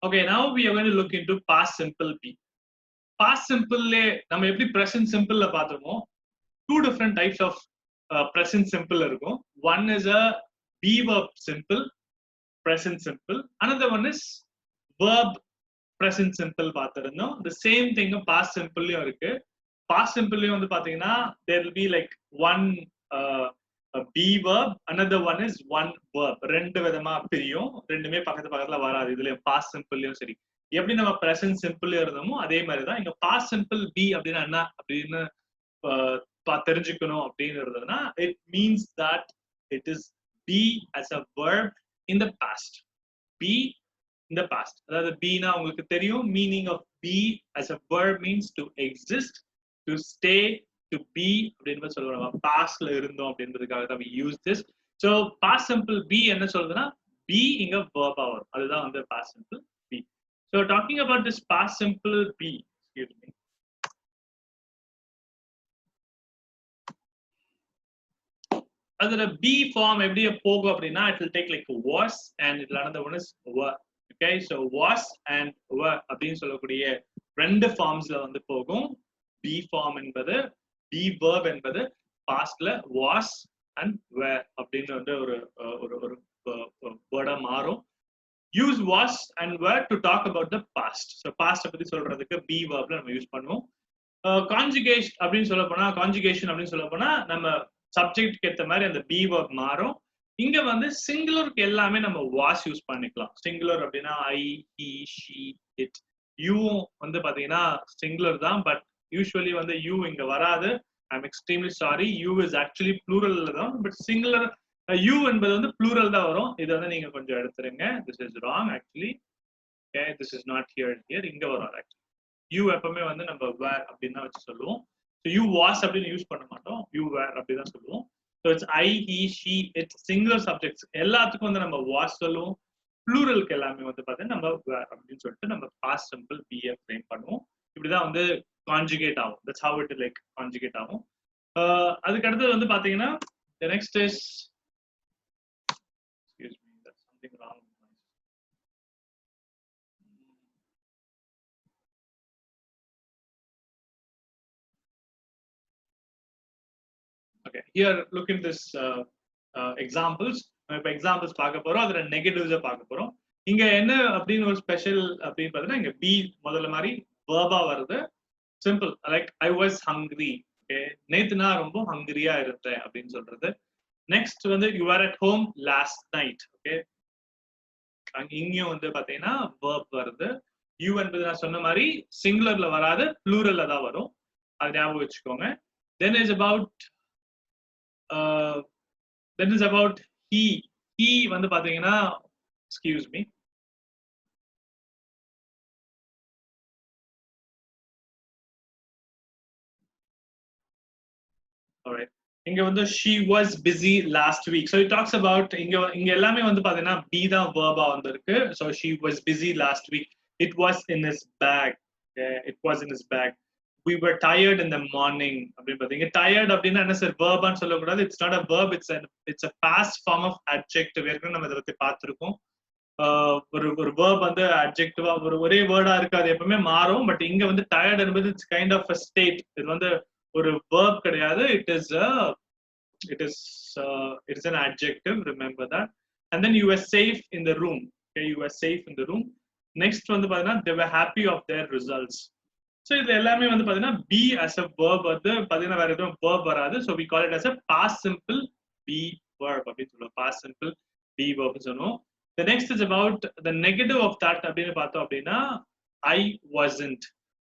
Okay, now we are going to look into past simple be. Past simple நம்ம எப்படி present simple ல பார்த்தோமோ two different types of present simple இருக்கும். One is a be verb simple, present simple. Another one is verb present simple பார்த்திருந்தோம். The same thing past simple லயும் இருக்கு. Past simple லயும் வந்து பாத்தீங்கன்னா there will be like one be verb, another one is one verb. ரெண்டு விதமா பிரியும், ரெண்டுமே பக்கத்துல வராது. இதுல past simple லயும் சரி, எப்படி நம்ம present simple இருந்தோமோ அதே மாதிரி தான் இங்க past simple be அப்படின்னா என்ன அப்படின்னு தெரிஞ்சுக்கணும் அப்படிங்கிறதுனா it means that it is be as a verb in the past. Be in the past. அதாவது be னா உங்களுக்கு தெரியும், meaning of be as a verb means to exist, to stay, to be அப்படினு சொல்றோம். pastல இருந்தோம் அப்படின்றதுக்காக தான் we use this. So past simple be என்ன சொல்றதுனா be இங்க verb வரும். அதுதான் வந்து past simple be. So talking about this past simple be, excuse me. அதோட be form எப்படி போகும் அப்படினா it will take like was and another one is were. Okay, so was and were அப்படினு சொல்லக்கூடிய ரெண்டு ஃபார்ம்ஸ்ல வந்து போகும். be form என்பது be verb என்பது pastல was and were அப்படினு வந்து ஒரு வேர்டா மாறும். use was and were to talk about the past. So past பத்தி சொல்றதுக்கு be verbல நம்ம யூஸ் பண்ணுவோம். conjugation அப்படினு சொல்ல போனா conjugation அப்படினு சொல்ல போனா நம்ம சப்ஜெக்ட்க்கு ஏத்த மாதிரி அந்த be verb மாறும். இங்க வந்து சிங்குலருக்கு எல்லாமே நம்ம was யூஸ் பண்ணிக்கலாம். சிங்குலர் அப்படின்னா I, he, she, it. you வந்து பாத்தீங்கன்னா சிங்குலர் தான், பட் யூசுவலி வந்து you இங்க வராது. I'm extremely sorry. you is actually plural தான், பட் சிங்குலர் you என்பது வந்து plural தான் வரும். இது வந்து நீங்க கொஞ்சம் எடுத்துருங்க. This is wrong actually. Okay, this is not here. இங்க வரும் actually. you எப்பவுமே வந்து நம்ம were அப்படின்னு வச்சு சொல்லுவோம். So you was அப்படின்னு யூஸ் பண்ண மாட்டோம், you were அப்படி தான் சொல்லுவோம். So it's I, he, she, it, singular subjects எல்லாத்துக்கும் வந்து நம்ம was சொல்லுவோம். pluralக்கு எல்லாமே வந்து பார்த்தீங்கன்னா நம்ம were அப்படின்னு சொல்லிட்டு நம்ம past simple be frame பண்ணுவோம். இப்படிதான் வந்து conjugate ஆகும். That's how it like conjugate ஆகும். அதுக்கு அடுத்து வந்து பாத்தீங்கன்னா the next is, excuse me, that's something wrong. Okay, here look in this examples. இப்போ எக்ஸாம்பிள்ஸ் பார்க்க போறோம், அதுல நெகட்டிவ்ஸ் பார்க்க போறோம். இங்க என்ன அப்படின்னு ஒரு ஸ்பெஷல் அப்படின்னு பார்த்தீங்கன்னா இங்க பி முதல்ல மாதிரி வேர்பா வருது. Simple like I was hungry. Okay, நேத்து நான் ரொம்ப ஹங்கிரியா இருந்தேன் அப்படின்னு சொல்றது. நெக்ஸ்ட் வந்து you are at home last night. Okay, இங்கேயும் வந்து பாத்தீங்கன்னா வேர்ப் வருது. யூ என்பது நான் சொன்ன மாதிரி சிங்குலர்ல வராது, ப்ளூரல்ல தான் வரும். அது ஞாபகம் வச்சுக்கோங்க. Then is about he. He வந்து பாத்தீங்கன்னா, excuse me, alright, இங்க வந்து she was busy last week. So it talks about இங்க எல்லாமே வந்து பாத்தீங்கன்னா be தான் verb வந்திருக்கு. So she was busy last week. It was in his bag. Okay, it was in his bag. We were tired in the morning. அப்படின்னு பாத்தீங்க tired அப்படின்னா என்ன சார் verb ன்னு சொல்லக்கூடாது. It's not a verb, it's a past form of adjective. ஏற்கனவே நம்ம இதை பத்தி பார்த்திருக்கோம். ஒரு verb வந்து adjective ஒரே வேர்டா இருக்காது, எப்பவுமே மாறும். பட் இங்க வந்து tired என்பது it's kind of a state. இது வந்து ஒரு verb கிடையாது. It is an adjective, remember that. And then you were safe in the room. Okay, you were safe in the room. Next வந்து பாத்தீங்கன்னா they were happy of their results. So இது எல்லாமே வந்து பாத்தீங்கன்னா be as a verb வந்து பாத்தீங்கன்னா வேற எதுவும் verb வராது. So we call it as a past simple be verb அப்படின்னு சொல்லுவோம். past simple be verb சொல்லுவோம். The next is about the negative of that அப்படின்னு பார்த்தோம் அப்படின்னா I wasn't.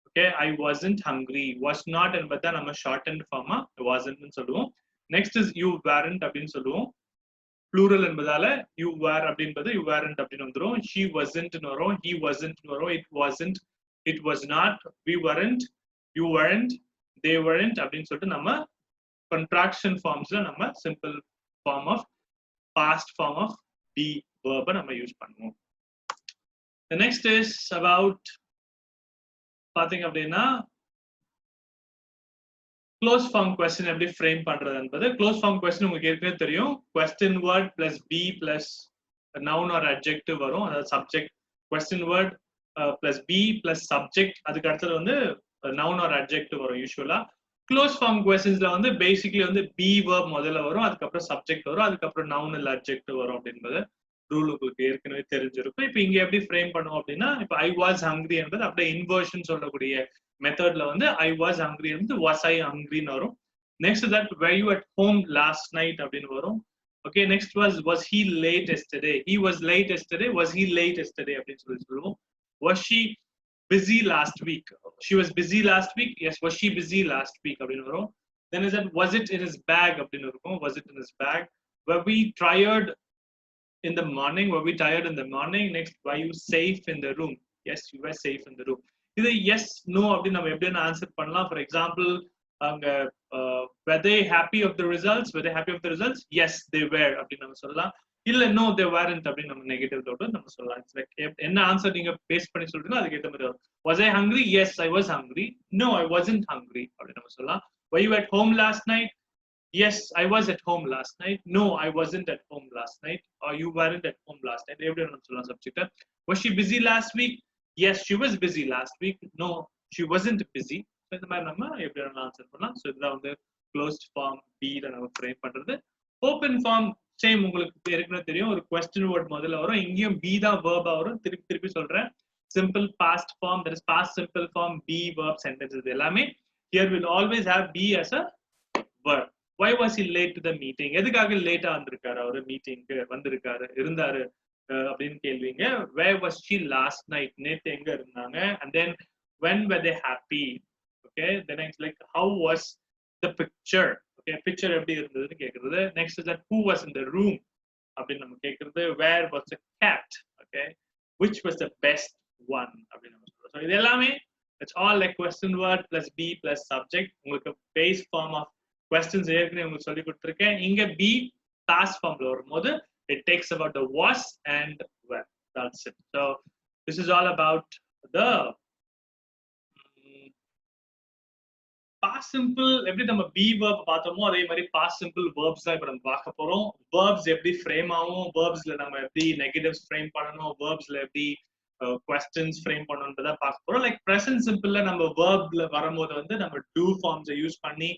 Okay, I wasn't hungry. Was not என்பதை நம்ம shortened form wasn't னு சொல்லுவோம். Next is you weren't அப்படின்னு சொல்லுவோம். plural என்பதால you were அப்படின்றது you weren't அப்படின்னு வந்துரும். She wasn't னு வரும், he wasn't னு வரும், it wasn't, it was not, we weren't, you weren't, they weren't அப்படின்னு சொல்லிட்டு நம்ம contraction formsல நம்ம simple form of past form of be verb நம்ம யூஸ் பண்ணுவோம். The next is about பாத்தீங்க அப்படின்னா க்ளோஸ் ஃபார்ம் கொஸ்டின் எப்படி ஃப்ரேம் பண்றது என்பது. க்ளோஸ் ஃபார்ம் கொஸ்டின் உங்களுக்கு ஏற்கனவே தெரியும். Question word plus be plus noun or adjective வரும், அதாவது subject question word plus be plus subject அதுக்கு அடுத்தது வந்து noun or adjective வரும் யூசுவலா. க்ளோஸ் ஃபார்ம் கொஸ்டின்ஸ்ல வந்து பேசிக்கலி வந்து பி வேர்ப் முதல்ல வரும், அதுக்கப்புறம் சப்ஜெக்ட் வரும், அதுக்கப்புறம் நவுன் இல்ல அட்ஜெக்டிவ் வரும் அப்படின்றது ரூல் உங்களுக்கு ஏற்கனவே தெரிஞ்சிருக்கும். இப்போ இங்க எப்படி ஃப்ரேம் பண்ணுவோம் அப்படின்னா, இப்போ ஐ வாஸ் ஹங்க்ரி என்பது அப்படியே இன்வர்ஷன் சொல்லக்கூடிய மெத்தட்ல வந்து ஐ வாஸ் ஹங்க்ரி வந்து வாஸ் ஐ ஹங்க்ரின்னு வரும். Next that were you at home last night அப்படின்னு வரும். Okay, next was he late yesterday, he was late yesterday, was he late yesterday அப்படின்னு சொல்லுவோம். was she busy last week, she was busy last week, yes was she busy last week அப்படின்னு வரும். then is that was it in his bag அப்படின்னு இருக்கும், was it in his bag. were we tired in the morning, were we tired in the morning. next, were you safe in the room, yes you were safe in the room. இது yes no அப்படி நம்ம எப்படி answer பண்ணலாம். For example அங்க were they happy of the results, were they happy of the results, yes they were அப்படி நம்ம சொல்லலாம். இல்ல no they weren't அப்படின்னு நம்ம நெகட்டிவ் டவுட் நம்ம சொல்லலாம். இட்ஸ் லைக் என்ன ஆன்சர் நீங்க பேஸ் பண்ணி சொல்றீங்களோ அதுக்கு ஏற்ற மாதிரி வரும். was I hungry, yes I was hungry, no I wasn't hungry அப்படி நம்ம சொல்லலாம். were you at home last night, yes I was at home last night, no I wasn't at home last night, or you weren't at home last night எப்படி நம்ம சொல்லலாம் subject. was she busy last week, yes she was busy last week, no she wasn't busy. இந்த மாதிரி நம்ம எப்படி answer பண்ணலாம். So இதுதான் வந்து க்ளோஸ்ட் ஃபார்ம் பி-ல நம்ம ஃப்ரேம் பண்றது. ஓப்பன் ஃபார்ம் சேம் உங்களுக்கு ஏற்கனவே தெரியும், ஒரு கொஸ்டின் வேர்ட் முதல்ல வரும், இங்கேயும் பி தான் வேர்பா வரும். திருப்பி சொல்றேன், simple past form, that is past simple form, be verb sentences எல்லாமே here will always have be as a verb. why was he late to the meeting, எதுக்காக லேட்டா வந்திருக்காரு அவரு, மீட்டிங்க்கு வந்திருக்காரு இருந்தாரு அப்படின்னு கேள்விங்க. where was she last night, நேத்து எங்க இருந்தாங்க. and then when were they happy, okay. then it's like how was the picture, okay, picture எப்படி இருந்ததுன்னு கேக்குறது. next is that who was in the room அப்படின்னு நம்ம கேக்குறது. where was the cat, okay. which was the best one அப்படின்னு நம்ம சொல்றோம். so இது எல்லாமே it's all like question word plus be plus subject. உங்களுக்கு base form of questions ஏற்கனவே உங்களுக்கு சொல்லி கொடுத்திருக்கேன். இங்க be past formல வரும்போது it takes about the was and were, that's it. so this is all about the past simple. எப்படி நம்ம be verb பார்த்தோமோ அதே மாதிரி past simple verbs தான் இப்ப நம்ம பார்க்க போறோம். verbs எப்படி ஃப்ரேம் ஆகும், verbsல நம்ம எப்படி நெகட்டிவ்ஸ் ஃப்ரேம் பண்ணணும், verbsல எப்படி questions ஃப்ரேம் பண்ணணும்ன்றத பார்க்க போறோம். லைக் present simpleல நம்ம verbல வரும்போது வந்து நம்ம do forms யூஸ் பண்ணி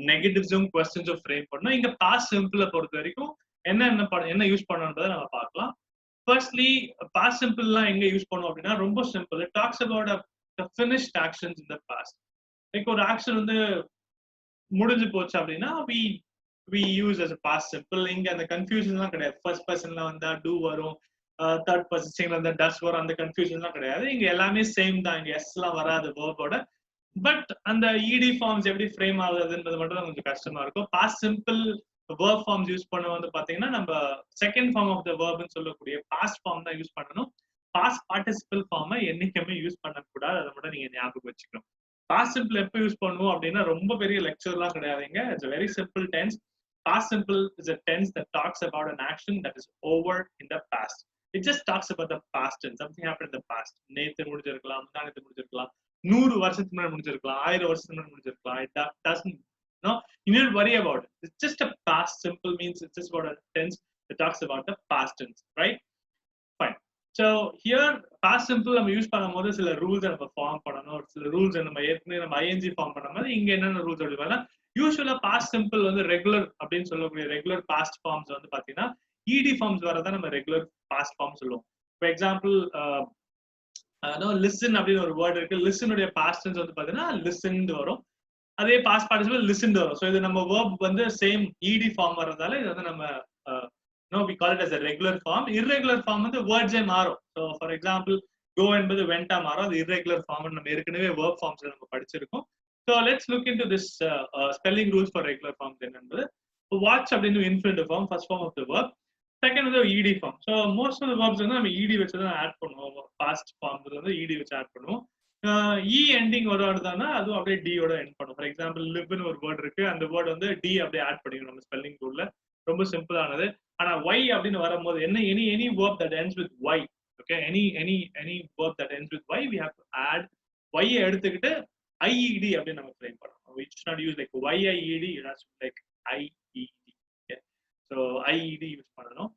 நெகட்டிவ்ஸும் questions-உம் ஃப்ரேம் பண்ணணும். இங்க past simple பொறுத்த வரைக்கும் என்ன யூஸ் பண்ணணும்ன்றத நம்ம பார்க்கலாம். ஃபர்ஸ்ட்லி past simple-லாம் எங்க யூஸ் பண்ணுவோம் அப்படின்னா ரொம்ப simple. it talks about the finished actions in the past. Like ஒரு ஆக்ஷன் வந்து முடிஞ்சு போச்சு அப்படின்னா we use as a past simple. இங்க அந்த கன்ஃபியூஷன்லாம் கிடையாது. ஃபர்ஸ்ட் பர்சன்ல வந்தா do வரும், தேர்ட் பர்சன் வந்தா does வரும், அந்த கன்ஃபியூஷன்லாம் கிடையாது. இங்க எல்லாமே சேம் தான், இங்க எஸ் எல்லாம் வராது வேர்போட. பட் அந்த ed ஃபார்ம்ஸ் எப்படி ஃப்ரேம் ஆகுதுன்றது மட்டும் தான் கொஞ்சம் கஷ்டமா இருக்கும். Past simple verb forms use பண்ண வந்து பாத்தீங்கன்னா நம்ம செகண்ட் ஃபார்ம் ஆஃப் த வேர்ப்னு சொல்லக்கூடிய பாஸ்ட் ஃபார்ம் தான் யூஸ் பண்ணணும். பாஸ்ட் பார்ட்டிசிபிள் ஃபார்மை என்னைக்குமே யூஸ் பண்ணக்கூடாது, அதை மட்டும் நீங்க ஞாபகம் வச்சுக்கணும். பாஸ்ட் சிம்பிள் எப்போ யூஸ் பண்ணுவோம் அப்படின்னா ரொம்ப பெரிய லெக்சர்லாம் கிடையாதுங்க. It's a very simple tense. Past simple is a tense that talks about an action that is over in the past. It just talks about the past tense. Something happened in the past. நேத்து முடிஞ்சிருக்கலாம், முந்தானத்து முடிஞ்சிருக்கலாம், 100 வருஷத்துக்கு முன்னாடி முடிஞ்சிருக்கலாம், 1000 வருஷத்துக்கு முன்னாடி முடிஞ்சிருக்கலாம். It doesn't, no, you need to worry about it. It's just a past simple means it's just about a tense that talks about the past tense, right? Fine. So here past simple நம்ம use பண்ணும்போது சில rules நம்ம form பண்ணணும். சில rules நம்ம ஏற்கனவே நம்ம ING form பண்ணும்போது இங்க என்னென்ன ரூல்ஸ் அப்படின்னா, யூஸ்வலா பாஸ்ட் சிம்பிள் வந்து ரெகுலர் அப்படின்னு சொல்லக்கூடிய ரெகுலர் பாஸ்ட் ஃபார்ம்ஸ் வந்து பாத்தீங்கன்னா இடி ஃபார்ம்ஸ் வரதான் நம்ம ரெகுலர் பாஸ்ட் ஃபார்ம் சொல்லுவோம். ஃபார் எக்ஸாம்பிள் லிசன் அப்படின்னு ஒரு வேர்ட் இருக்கு. லிசனுடைய பாஸ்ட் டென்ஸ் வந்து பாத்தீங்கன்னா லிசன் வரும், அதே பாஸ்ட் பார்ட்டிசிபிள் லிசன் வரும். ஸோ இது நம்ம வேர்ப் வந்து சேம் இடி ஃபார்ம் வர்றதால இது வந்து நம்ம no we call it as a regular form. irregular form வந்து words ஏ மாறும். so for example go என்பது went ஆ மாறும், அது irregular form நம்ம ஏற்கனவே verb forms நம்ம படிச்சிருக்கோம். so let's look into this spelling rules for regular forms என்னன்றது. watch அப்படின்னு infinitive form, first form of the verb. second வந்து ed form. so most of the verbs வந்து நம்ம ed வச்சு தான் ஆட் பண்ணுவோம். past forms வந்து ed வச்சு ஆட் பண்ணுவோம். e ending ஒரு வேர்ட் தானா அதுவும் அப்படியே d ஓட எண்ட் பண்ணும். for example live னு ஒரு வேர்ட் இருக்கு, அந்த வேர்ட் வந்து d அப்படியே ஆட் பண்ணிக்கணும் நம்ம ஸ்பெல்லிங் ரூல்ல. ரொம்ப சிம்பிளானது. ஆனா y அப்படின்னு வரும்போது என்ன any verb that ends with y, okay, any verb that ends with y we have to add y எடுத்துக்கிட்டு ied அப்படி நம்ம ஃப்ரேம் பண்ணணும். we should not use like yied, it has to be like ied. okay, so ied யூஸ் பண்ணணும்.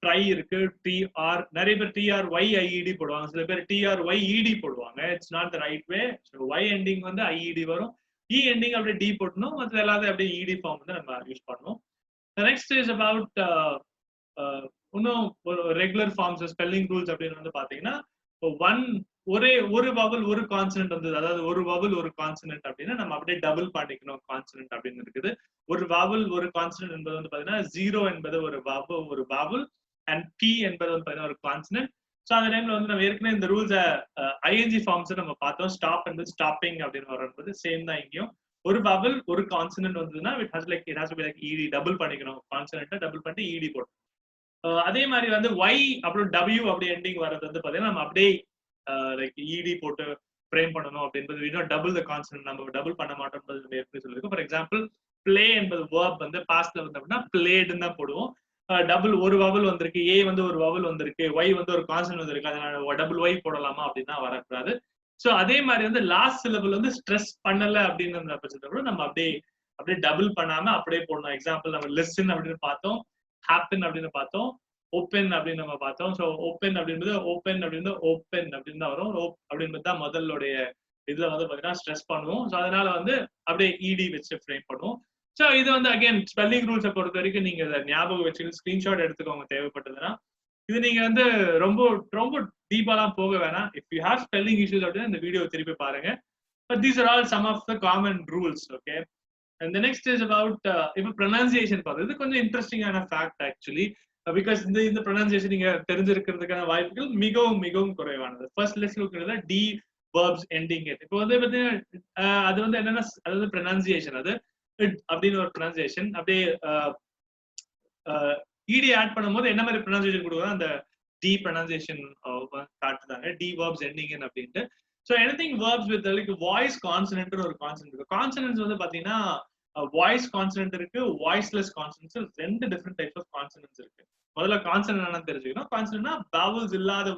Try இருக்கு, T R, நிறைய பேர் T R Y I E D போடுவாங்க, சில பேர் டிஆர்ஒய்இடி போடுவாங்க. It's not the right way. So Y ending வந்து ஐஇடி வரும், இ எண்டிங் அப்படியே டி போட்டணும், மற்ற எல்லாத்தையும் அப்படியே இடி ஃபார்ம் வந்து நம்ம யூஸ் பண்ணணும். நெக்ஸ்ட் இஸ் அபவுட் இன்னும் ஒரு ரெகுலர் ஃபார்ம்ஸ் ஸ்பெல்லிங் ரூல்ஸ் அப்படின்னு வந்து பாத்தீங்கன்னா, ஒரு வவல் ஒரு கான்சனன்ட் வந்தது, அதாவது ஒரு வவல் ஒரு கான்சனன்ட் அப்படின்னா நம்ம அப்படியே டபுள் பண்ணிக்கணும் கான்சனன்ட் அப்படின்னு இருக்குது. ஒரு வவல் ஒரு கான்சனன்ட் என்பது வந்து பாத்தீங்கன்னா ஜீரோ என்பது ஒரு வவல் அண்ட் பி என்பது வந்து பாத்தீங்கன்னா ஒரு கான்சனன்ட். ஸோ அந்த டைம்ல வந்து நம்ம ஏற்கனவே இந்த ரூல்ஸ் ஐஎன்ஜி ஃபார்ம்ஸ் நம்ம பார்த்தோம். ஸ்டாப் என்பது ஸ்டாப்பிங் அப்படின்னு வரும்போது சேம் தான் இங்கேயும். ஒரு வவல் ஒரு கான்சனன்ட் வந்ததுன்னா it has to be like இடி, டபுள் பண்ணிக்கணும் கான்சனன்ட்டை, டபுள் பண்ணிட்டு இடி போட்டோம். அதே மாதிரி வந்து ஒய் அப்புறம் டபிள்யூ அப்படி எண்டிங் வர்றது வந்து பாத்தீங்கன்னா நம்ம அப்படியே லைக் இடி போட்டு ஃப்ரேம் பண்ணணும் அப்படின்றது. இன்னும் டபுள் த கான்சனன்ட் நம்ம டபுள் பண்ண மாட்டோம் எப்படி சொல்லியிருக்கோம். ஃபார் எக்ஸாம்பிள் பிளே என்பது வேர்ப் வந்து பாஸ்ட்ல வந்து அப்படின்னா பிளேடுன்னு தான் போடுவோம். டபுள் ஒரு வவல் வந்திருக்கு, ஏ வந்து ஒரு வவல் வந்திருக்கு, ஒய் வந்து ஒரு கான்சனன்ட் வந்திருக்கு, அதனால டபுள் ஒய் போடலாமா அப்படின்னா வரக்கூடாது. ஸோ அதே மாதிரி வந்து லாஸ்ட் சிலபிள் வந்து ஸ்ட்ரெஸ் பண்ணல அப்படின்னு பட்சத்தை கூட நம்ம அப்படியே டபுள் பண்ணாம அப்படியே போடணும். எக்ஸாம்பிள் நம்ம லிசன் அப்படின்னு பார்த்தோம், ஹாப்பன் அப்படின்னு பார்த்தோம், ஓப்பன் அப்படின்னு நம்ம பார்த்தோம். ஸோ ஓப்பன் அப்படின்றது ஓப்பன் அப்படின்னு ஓப்பன் அப்படின்னு தான் வரும். அப்படின்றது தான் முதலுடைய இதுல வந்து பாத்தீங்கன்னா ஸ்ட்ரெஸ் பண்ணுவோம். ஸோ அதனால வந்து அப்படியே இடி வச்சு ஃப்ரேம் பண்ணுவோம். ஸோ இது வந்து அகைன் ஸ்பெல்லிங் ரூல்ஸை பொறுத்த வரைக்கும் நீங்க இதை ஞாபகம் வச்சுட்டு ஸ்கிரீன்ஷாட் எடுத்துக்கோங்க தேவைப்பட்டதுன்னா. இது நீங்க வந்து ரொம்ப ரொம்ப டீப்பாலாம் போக வேணாம். If you have spelling issues அப்படின்னா இந்த வீடியோ திருப்பி பாருங்க. But these are all some of the common rules. Okay, and the next is about இப்போ ப்ரொனன்சியேஷன் பார்த்தது. இது கொஞ்சம் இன்ட்ரெஸ்டிங்கான ஃபேக்ட் ஆக்சுவலி, பிகாஸ் இந்த ப்ரொனன்சியேஷன் நீங்க தெரிஞ்சிருக்கிறதுக்கான வாய்ப்புகள் மிகவும் மிகவும் குறைவானது. First let's look at the verbs ending it. இப்போ வந்து பார்த்தீங்கன்னா அது வந்து என்னன்னா, அதாவது ப்ரொனன்சியேஷன், அது இட் அப்படின்னு ஒரு ப்ரொனன்சியேஷன். அப்படியே இடி ஆட் பண்ணும்போது என்ன மாதிரி ப்ரொனன்சியேஷன் கொடுக்குறோம், அந்த டி ப்ரொனன்சியேஷன் காட்டுதாங்க, டி verbs ending in அப்படின்ட்டு. So anything verbs with like voice consonant ஒரு கான்சனன்ட் இருக்கு. கான்சனன்ட்ஸ் வந்து பாத்தீங்கன்னா வாய்ஸ் கான்சனன்ட் இருக்கு, வாய்ஸ்லெஸ் கான்சனன்ட்ஸ், ரெண்டு டிஃப்ரெண்ட் டைப்ஸ் ஆஃப் கான்சனன்ட்ஸ் இருக்கு. முதல்ல கான்சனன்ட் என்னன்னு தெரிஞ்சுக்கணும். கான்சனன்ட்னா vowels இல்லாத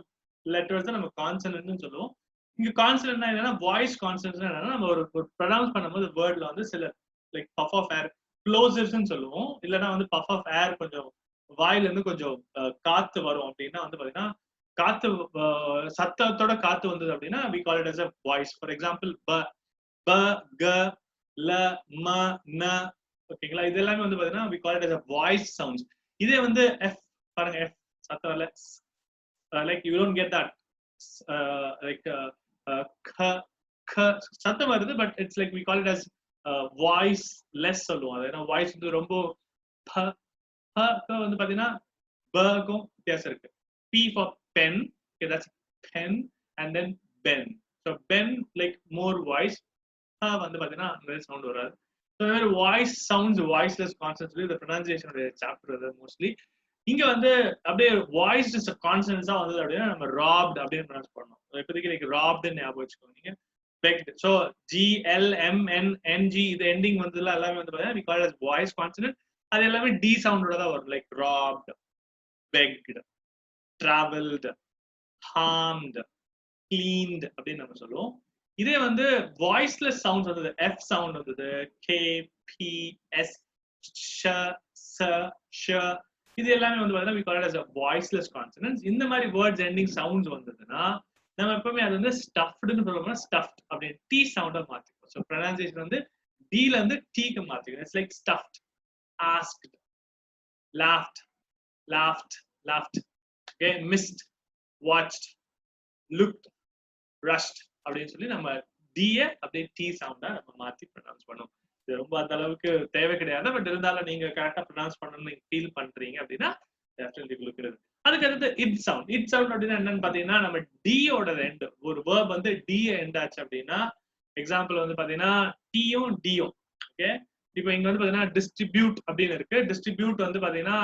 லெட்டர்ஸ் தான் நம்ம கான்சனன்ட்னு சொல்லுவோம். இங்க கான்சனன்ட்னா என்னன்னா வாய்ஸ் கான்சனன்ட்னா என்னன்னா நம்ம ஒரு ப்ரொனவுன்ஸ் பண்ணும்போது வேர்ட்ல வந்து சில லைக் பஃப் ஆஃப் ஏர் க்ளோசர்ஸ்னு சொல்லுவோம், இல்லைன்னா வந்து பஃப் ஆஃப் ஏர் கொஞ்சம் வாயில இருந்து கொஞ்சம் காத்து வரும் அப்படின்னா வந்து பாத்தீங்கன்னா காத்து சத்தத்தோட காத்து வந்தது அப்படின்னா we call it as a voice. For example ப ப க ல ம ந, ஓகேங்களா, இது எல்லாமே வந்து பாத்தீங்கன்னா we call it as a voice sounds. இதே வந்து f பாருங்க, f சத்தம் இல்ல, like you don't get that like க க சத்தம் வருது, but it's like we call it as voice less சொல்லுவோம். அது ஏன்னா வாய்ஸ் வந்து ரொம்ப ப ப வந்து பாத்தீங்கன்னா பக்கும் வித்தியாசம் இருக்கு. P for pen, okay, that's pen, and then ben. So ben like more voice, வந்து பாத்தீங்கன்னா அந்த சவுண்ட் வராது. ஸோ இந்த மாதிரி வாய்ஸ் சவுண்ட்ஸ், வாய்ஸ்லெஸ் கான்செப்ட்ஸ் இந்த ப்ரொனன்சியேஷன் சாப்டர் மோஸ்ட்லி. இங்க வந்து அப்படியே வாய்ஸ் கான்சனன்ட்ஸா வந்தது அப்படின்னா நம்ம ராப்ட் அப்படின்னு ப்ரொனவுன்ஸ் பண்ணணும். இப்போதைக்கு லைக் ராப்ட்னு ஞாபகம் வச்சுக்கோங்க நீங்க. பெக்ட், ஸோ GLMNNG இது எண்டிங் வந்ததுல எல்லாமே வந்து பாத்தீங்கன்னா we call it as voice consonant. அது எல்லாமே டி சவுண்டோட தான் வரும், like ராப்ட், begged, traveled, harmed, cleaned அப்படின்னு நம்ம சொல்லுவோம். இதே வந்து வாய்ஸ்லெஸ் சவுண்ட்ஸ் வந்தது, எஃப் சவுண்ட் வந்தது, கே பி எஸ் ஷ ச ஷ, இது எல்லாமே வந்து பாத்தீங்கன்னா we call it as a voiceless consonants. இந்த மாதிரி வேர்ட்ஸ் எண்டிங் சவுண்ட்ஸ் வந்ததுன்னா நம்ம எப்பவுமே அது வந்து ஸ்டஃப்டுன்னு சொல்லுவோம்னா ஸ்டஃப்ட் அப்படின்னு டி சவுண்டா மாத்திக்கும். ஸோ ப்ரொனன்சியேஷன் வந்து டில இருந்து டீக்கு மாத்திக்கும். It's like stuffed, asked, laughed, laughed, laughed, okay, missed, watched, looked, rushed அப்படின்னு சொல்லி நம்ம டிய அப்படியே டி சவுண்டா நம்ம மாத்தி ப்ரொனவுன்ஸ் பண்ணுவோம். இது ரொம்ப அந்த அளவுக்கு தேவை கிடையாது, பட் இருந்தாலும் நீங்க கரெக்டா ப்ரொனவுன்ஸ் பண்ணணும்னு ஃபீல் பண்றீங்க அப்படின்னா கொடுக்கிறது. அதுக்கு அடுத்து இட் சவுண்ட். இட் சவுண்ட் அப்படின்னா என்னன்னு பாத்தீங்கன்னா நம்ம டியோட எண்ட், ஒரு வேர்ப் வந்து டி எண்ட் ஆச்சு அப்படின்னா, எக்ஸாம்பிள் வந்து பாத்தீங்கன்னா டியும் டியும், ஓகே. இப்போ இங்க வந்து பாத்தீங்கன்னா டிஸ்ட்ரிபியூட் அப்படின்னு இருக்கு. டிஸ்ட்ரிபியூட் வந்து பாத்தீங்கன்னா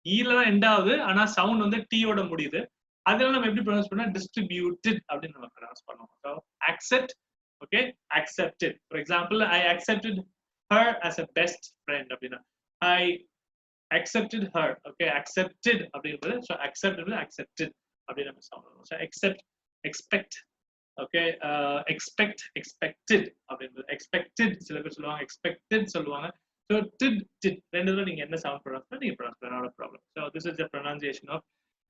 ஈல தான் எண்ட் ஆகுது, ஆனா சவுண்ட் வந்து டியோட முடியுது. அதெல்லாம் நம்ம எப்படி ப்ரொனவுன்ஸ் பண்ணா டிஸ்ட்ரிபியூட்டட் அப்படின்னு நம்ம ப்ரொனவுன்ஸ் பண்ணுவோம். So accept, okay, accepted. For example I accepted her as a best friend அப்படின்னா ஐ accepted her, okay, accepted அப்படின்றது, so accepted accepted அப்படி நம்ம சொல்றோம். so accept, expect, okay, expect, expected அப்படின்றது, expected சில பேர் சொல்லுவாங்க, expected சொல்லுவாங்க. So did ரெண்டுல நீங்க என்ன சவுண்ட் ப்ரொனவுன்ஸ் பண்ணி நீங்க ப்ரொனவுன்ஸ் பண்ண, not a problem. So this is the pronunciation of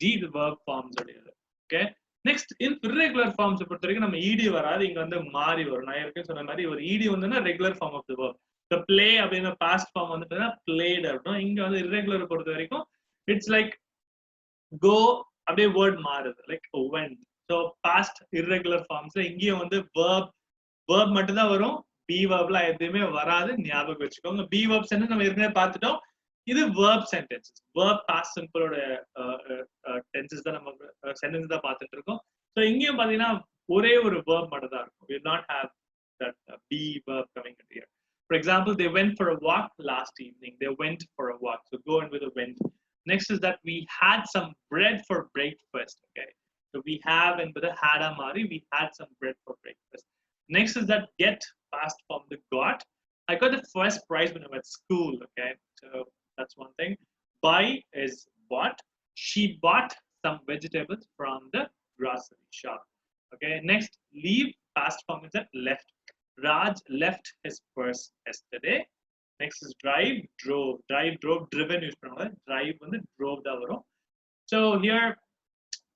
the verb forms உடையது. Okay, next in irregular forms பொறுத்த வரைக்கும் நம்ம ed வராது, இங்க வந்து மாறி வரும். நான் ஏற்கனவே சொன்ன மாதிரி ஒரு ed வந்துன்னா regular form of the verb. The play அப்படிங்கிற past form வந்து பார்த்தீங்கன்னா played அப்படின்னா, இங்க வந்து irregular பொறுத்த வரைக்கும் it's like go அப்படியே word மாறுது, like went. So past irregular forms இங்கேயும் வந்து verb மட்டும் தான் வரும், be verbல எதுவுமே வராது, ஞாபகம் வச்சுக்கோங்க. be verbs என்ன நம்ம ஏற்கனவே பார்த்துட்டோம், இது verb sentences, verb past simple ஓட tenses தான் நம்ம sentence தான் பார்த்துட்டு இருக்கோம். So இங்கேயும் பாத்தீங்கன்னா ஒரே ஒரு verb மட்டும் தான் இருக்கும். We will not have that be verb coming in here. For example, they went for a walk last evening. They went for a walk. So go in with a went. Next is that we had some bread for breakfast. Okay, so we have and with a had a mari, we had some bread for breakfast. Next is that get past form the got. I got the first prize when I was at school. Okay, so that's one thing. Buy is bought. She bought some vegetables from the grocery shop. Okay, next leave past form is that left. Raj left his purse yesterday. Next is drive, drove. Drive, drove, driven use பண்ணுவாங்க. Drive வந்து drove தான் வரும். So here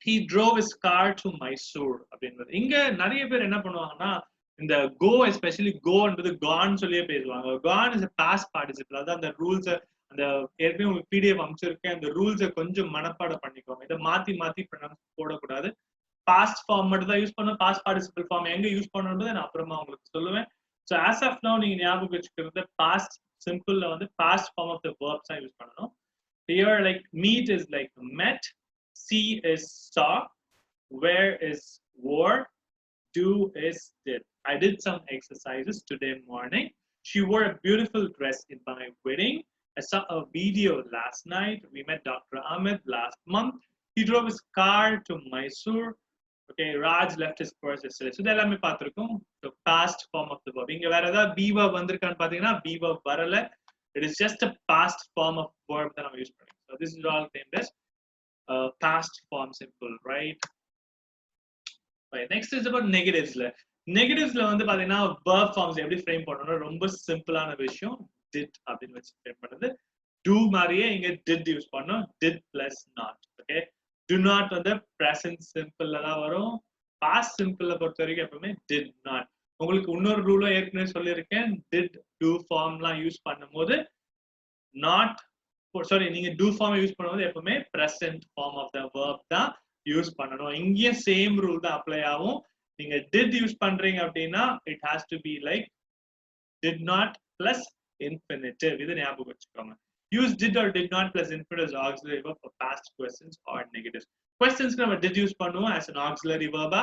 he drove his car to Mysore அப்படின்றது. இங்க நிறைய பேர் என்ன பண்ணுவாங்கன்னா, இந்த go especially go என்பது gone சொல்லியே பேசுவாங்க. gone is a past participle. அதாவது அந்த ரூல்ஸ், அந்த ஏற்கனவே உங்களுக்கு PDF அமைச்சிருக்கேன், அந்த ரூல்ஸை கொஞ்சம் மனப்பாடம் பண்ணிக்கோங்க. இதை மாத்தி மாத்தி போடக்கூடாது. past form மட்டும் தான் யூஸ் பண்ணணும். past participle form எங்க யூஸ் பண்ணணும்ன்றதை நான் அப்புறமா உங்களுக்கு சொல்லுவேன். So as of now நீங்க ஞாபகம் வச்சுக்கிறது past simple ல வந்து past form of the verbs தான் யூஸ் பண்ணணும். Here like meet is like met, see is saw, wear is wore, do is did. I did some exercises today morning. She wore a beautiful dress in my wedding. I saw a video last night. We met Dr. Ahmed last month. He drove his car to Mysore. Okay, Raj left his purse yesterday. So இதெல்லாமே பார்த்திருக்கோம். So past form of the verb. இங்க வேற ஏதாவது be verb வந்திருக்கான்னு பாத்தீங்கன்னா be verb வரல. It is just a past form of verb that I'm using. So this is all named as past form simple, right? Right. Next is about negatives. Negatives வந்து பாத்தீங்கன்னா verb forms எப்படி frame பண்ணனும், ரொம்ப சிம்பிளான விஷயம். did அப்படின்னு வச்சு frame பண்றது. do மாதிரியே இங்க did யூஸ் பண்ணோம். did plus not. Okay, do not வந்து present simple ல தான் வரும். past simple ல பொறுத்த வரைக்கும் எப்பவுமே did not. உங்களுக்கு இன்னொரு ரூல ஏற்கனவே சொல்லியிருக்கேன், did do ஃபார்ம்லாம் யூஸ் பண்ணும்போது not sorry நீங்க do ஃபார்ம் யூஸ் பண்ணும்போது எப்பவுமே present form of the verb தான் யூஸ் பண்ணணும். இங்கேயும் சேம் ரூல் தான் அப்ளை ஆகும். நீங்க did யூஸ் பண்றீங்க அப்படின்னா it has to be like did not plus infinitive. இது ஞாபகம் வச்சுக்கோங்க. Use did or did not plus infinitive as auxiliary verb for past questions or negatives. Questions நம்ம did யூஸ் பண்ணுவோம் as an auxiliary verb.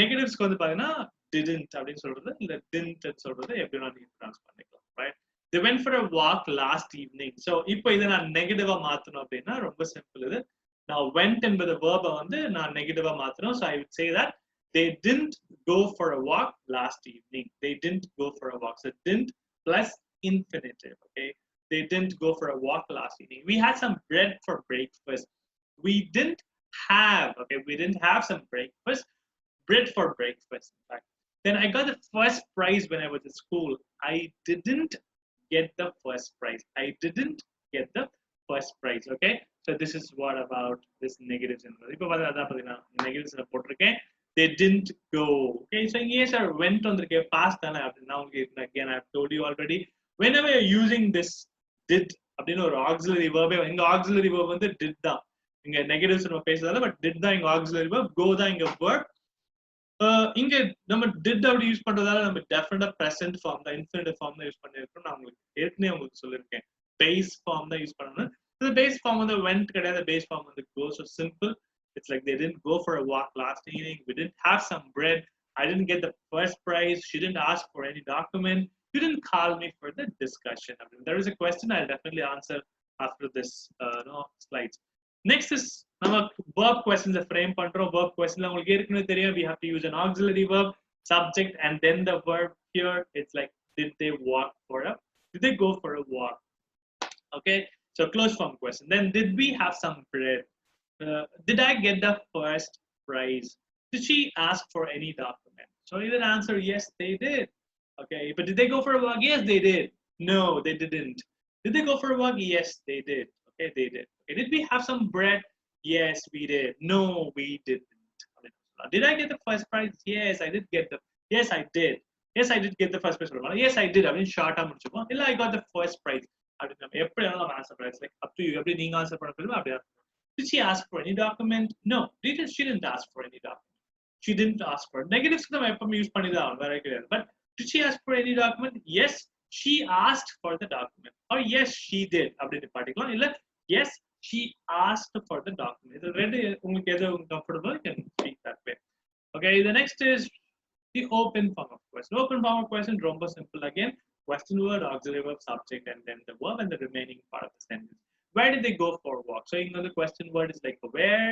Negatives வந்து பாத்தீங்கன்னா didn't அப்படின்னு சொல்றது இல்ல didn't சொல்றது எப்படி நீங்க ட்ரான்ஸ் பண்ணிக்கலாம். right? They went for a walk last evening. So இப்போ இதை நான் நெகட்டிவா மாத்தணும் அப்படின்னா ரொம்ப சிம்பிள். இது நான் went என்பது verb வந்து நான் நெகட்டிவா மாத்தணும். So I would say that they didn't go for a walk last evening. They didn't go for a walk. So didn't plus infinitive. Okay, they didn't go for a walk last evening. We had some bread for breakfast. We didn't have, okay, we didn't have some breakfast, bread for breakfast. In fact, then I got the first prize when I was at school. I didn't get the first prize. I didn't get the first prize. Okay, so this is what about this negatives in negatives in the they didn't go. Okay, so yes, sir, went on the past. Now again, I've told you already. Whenever you're using this did or auxiliary verb, in auxiliary verb வந்து did தான். இங்க negatives நம்ம பேசுறதால, but did தான் இங்க auxiliary verb, go தான் இங்க verb. இங்க நம்ம did அப்படி யூஸ் பண்றதால நம்ம டெஃபினட்டா present form தான், infinitive form தான் யூஸ் பண்ணிருக்கோம். நான் உங்களுக்கு ஏற்கனவே உங்களுக்கு சொல்லிருக்கேன், base form தான் யூஸ் பண்ணணும். The base form வந்து went கிடையாது, base form வந்து go. So simple. It's like they didn't go for a walk last evening. We didn't have some bread. I didn't get the first prize. She didn't ask for any document. You didn't call me for the discussion. I mean, there is a question I'll definitely answer after this slides. Next is நம்ம verb questions frame பண்றோம். verb question உங்களுக்கு ஏற்கனவே தெரியும், we have to use an auxiliary verb, subject and then the verb. Here it's like did they go for a walk? Okay, so close form question. Then did we have some bread? Did I get the first prize? Did she ask for any document? So you can answer yes, they did. Okay, but did they go for a walk? Yes, they did. No, they didn't. Did they go for a walk? Yes, they did. Okay, they did. Okay, did we have some bread? Yes, we did. No, we didn't. Did I get the first prize? Yes, I did get the. Yes, I did. Yes, I did get the first prize. Yes, I did. அப்படின்னு ஷார்ட்டா முடிச்சுப்போம். இல்ல I got the first prize. அப்படின்னு நம்ம எப்படி வேணாலும் answer பண்ணலாம். Like up to you. எப்படி நீங்க ஆன்சர் பண்ண சொல்லுங்க அப்படியே. Did she ask for any document? No, she didn't ask for any document. She didn't ask for it. Negatives நம்ம எப்பவுமே யூஸ் பண்ணி தான் வேற கிடையாது. But did she ask for any document? Yes, she asked for the document. Or yes, she did. அப்படின்னு பாட்டிக்கலாம். இல்ல yes, she asked for the document. இது ரெண்டு உங்களுக்கு எது comfortable, you can speak that way. Okay, the next is the open form of question. Open form of question ரொம்ப simple again. Question word, auxiliary verb, subject, and then the verb and the remaining part of the sentence. Where did they go for a walk? So the question word is like where.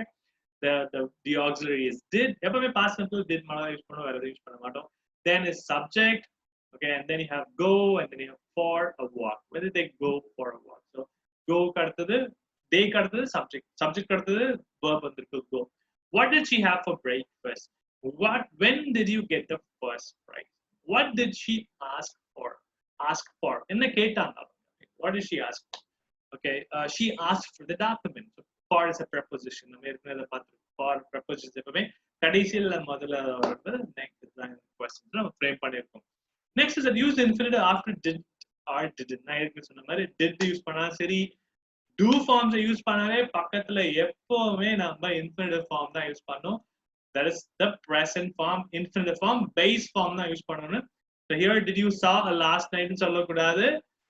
The auxiliary is did. எப்பவுமே past simple did மட்டும் use பண்ணுவோம், வேற எதுவும் use பண்ண மாட்டோம். Then is subject. Okay, and then you have go, and then you have for a walk. Where did they go for a walk? So go kaduthathu, they kaduthathu subject kaduthathu verb vandirukku go. What did she have for breakfast? When did you get the first prize? What did she ask for enna ketanga? What did she ask for? Okay, she asked for the document. So for is a preposition. நம்ம ஏற்கனவே பார்த்திருக்கோம். For prepositions எப்பவுமே கடைசியில முதல்ல வருது. Next தான் question நம்ம frame பண்ணிருக்கோம். Next is that use the infinitive after did or didn't. நான் ஏற்கனவே சொன்ன மாதிரி did யூஸ் பண்ணா சரி, do forms யூஸ் பண்ணாலே பக்கத்துல எப்பவுமே நம்ம infinitive form தான் யூஸ் பண்ணோம். That is the present form. Infinitive form base form தான் யூஸ் பண்ணணும். So here did you saw a last night னு சொல்லக்கூடாது.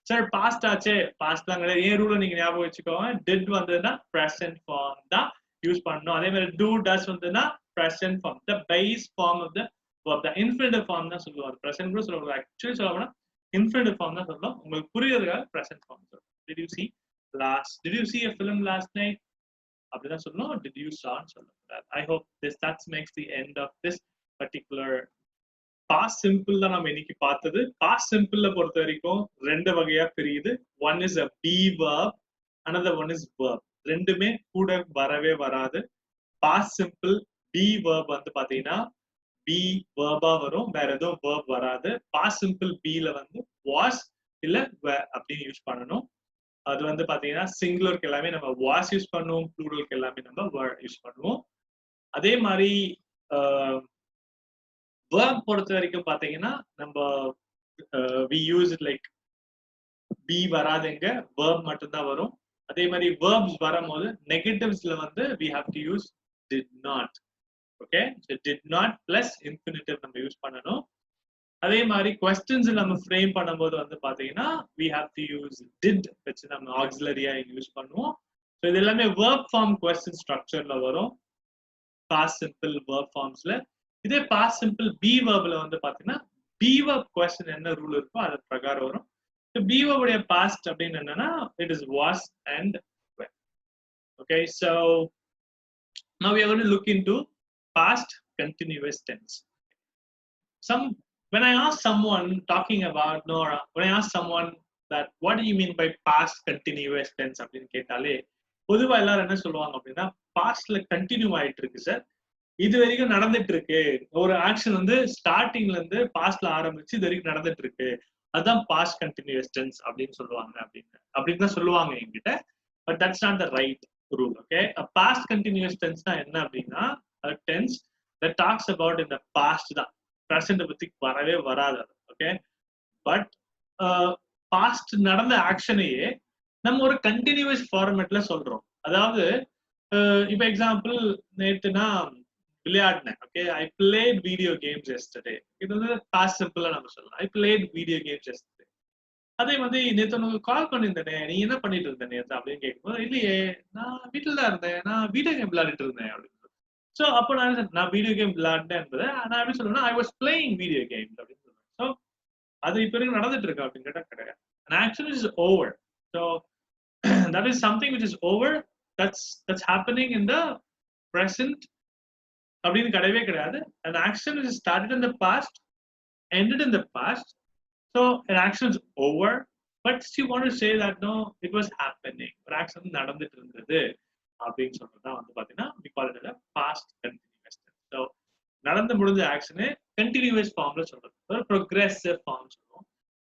சார் பாஸ்ட் ஆச்சே, பாஸ்ட் தான் கிடையாது. ஏன் ரூலை நீங்க ஞாபகம் வச்சுக்கோங்க. டிட் வந்ததுன்னா பிரசன்ட் ஃபார்ம் தான் யூஸ் பண்ணணும். அதே மாதிரி டூ டஸ் வந்ததுன்னா present form. The base form of the verb. The infinitive form தான் சொல்லுவாங்க. பிரசன்ட் கூட சொல்லுவாங்க. ஆக்சுவலி சொல்லணும்னா infinitive form தான் சொல்லணும். உங்களுக்கு புரியறதுக்காக பிரசன்ட் ஃபார்ம் சொல்லுவோம். Did you see a film last night? அப்படிதான் சொல்லணும். Did you saw ன்னு சொல்லக்கூடாது. I hope that makes the end of this particular past simple தான் நம்ம இன்னைக்கு பார்த்தது. past simple பொறுத்த வரைக்கும் ரெண்டு வகையா பிரியுது. One is a be verb, another one is verb. ரெண்டுமே கூட வரவே வராது. past simple be verb வந்து பாத்தீங்கன்னா be verb-ஆ வரும், வேற எதுவும் verb வராது. past simple be-ல வந்து was இல்ல were அப்படின்னு யூஸ் பண்ணணும். அது வந்து பாத்தீங்கன்னா சிங்குலருக்கு எல்லாமே நம்ம was யூஸ் பண்ணுவோம், ப்ளூரலுக்கு எல்லாமே நம்ம were யூஸ் பண்ணுவோம். அதே மாதிரி verb பொறுத்த வரைக்கும் பாத்தீங்கன்னா நம்ம we use it like be வராதுங்க, verb மட்டும்தான் வரும். அதே மாதிரி verbs வரும்போது negatives-ல வந்து we have to use did not. Okay, so did not plus infinitive நம்ம யூஸ் பண்ணணும். அதே மாதிரி questions நம்ம frame பண்ணும்போது வந்து பாத்தீங்கன்னா we have to use did வச்சு நம்ம auxiliary-ஆ யூஸ் பண்ணுவோம். So இது எல்லாமே verb form question structure-ல வரும். past simple verb forms-ல. இதே past simple be verb-ல வந்து பாத்தீங்கன்னா be verb question என்ன ரூல் இருக்கோ அது பிரகாரம் வரும். So be verb உடைய past அப்படின்னு என்னன்னா it is was and were. Okay, so now we are going to look into past continuous tense. When I ask someone talking about Nora, when I ask someone that what do you mean by past continuous tense அப்படின்னு கேட்டாலே பொதுவா எல்லாரும் என்ன சொல்லுவாங்க அப்படின்னா pastல continue ஆயிட்டு இருக்கு sir, இது வரைக்கும் நடந்துட்டு இருக்கு, ஒரு ஆக்ஷன் வந்து ஸ்டார்டிங்ல இருந்து பாஸ்ட்ல ஆரம்பிச்சு இது வரைக்கும் நடந்துட்டு இருக்கு, அதுதான் பாஸ்ட் கண்டினியூஸ் டென்ஸ் அப்படின்னு சொல்லுவாங்க. அப்படின்னு தான் சொல்லுவாங்க என்கிட்ட. But that's not the right rule. Okay, past continuous டென்ஸ்னா என்ன அப்படின்னா டென்ஸ் தட் டாக்ஸ் அபவுட் இந்த பாஸ்ட் தான், பிரசன்ட் பத்தி வரவே வராது. ஓகே, பட் பாஸ்ட் நடந்த ஆக்ஷனையே நம்ம ஒரு கண்டினியூஸ் ஃபார்மேட்ல சொல்றோம். அதாவது இப்ப எக்ஸாம்பிள் நேற்றுனா விளையாடினேன். Okay, I played video games yesterday. இது வந்து பாஸ்ட் சிம்பிளா நம்ம சொல்லலாம். I played video games yesterday. அதே வந்து நேற்று உனக்கு கால் பண்ணியிருந்தேனே, நீ என்ன பண்ணிட்டு இருந்த நேற்று அப்படின்னு கேட்கும்போது இல்லையே நான் வீட்டில் தான் இருந்தேன், நான் வீடியோ கேம் விளையாடிட்டு இருந்தேன் அப்படின்னு. ஸோ அப்போ நான் வீடியோ கேம் விளையாடினேன் என்பதை நான் எப்படி சொல்லுவேன்னா I was playing video games அப்படின்னு சொல்லுவேன். ஸோ அது இப்போ வரைக்கும் நடந்துட்டு இருக்கா அப்படின்னு கேட்டால் கிடையாது. And action is over. So that is something which is over. That's happening in the present. அப்படின்னு கிடையவே கிடையாது. An action is started in the past, ended in the past. So an action is over. But you want to say that no, it was happening. ஒரு action நடந்துட்டு இருந்தது அப்படின்னு சொல்றதுதான் வந்து பாத்தீங்கன்னா we call it a past continuous tense. So நடந்து முடிஞ்ச ஆக்ஷனே continuous ஃபார்ம்ல சொல்றது, ஒரு ப்ரோக்ரெசிவ் ஃபார்ம் சொல்லுவோம்.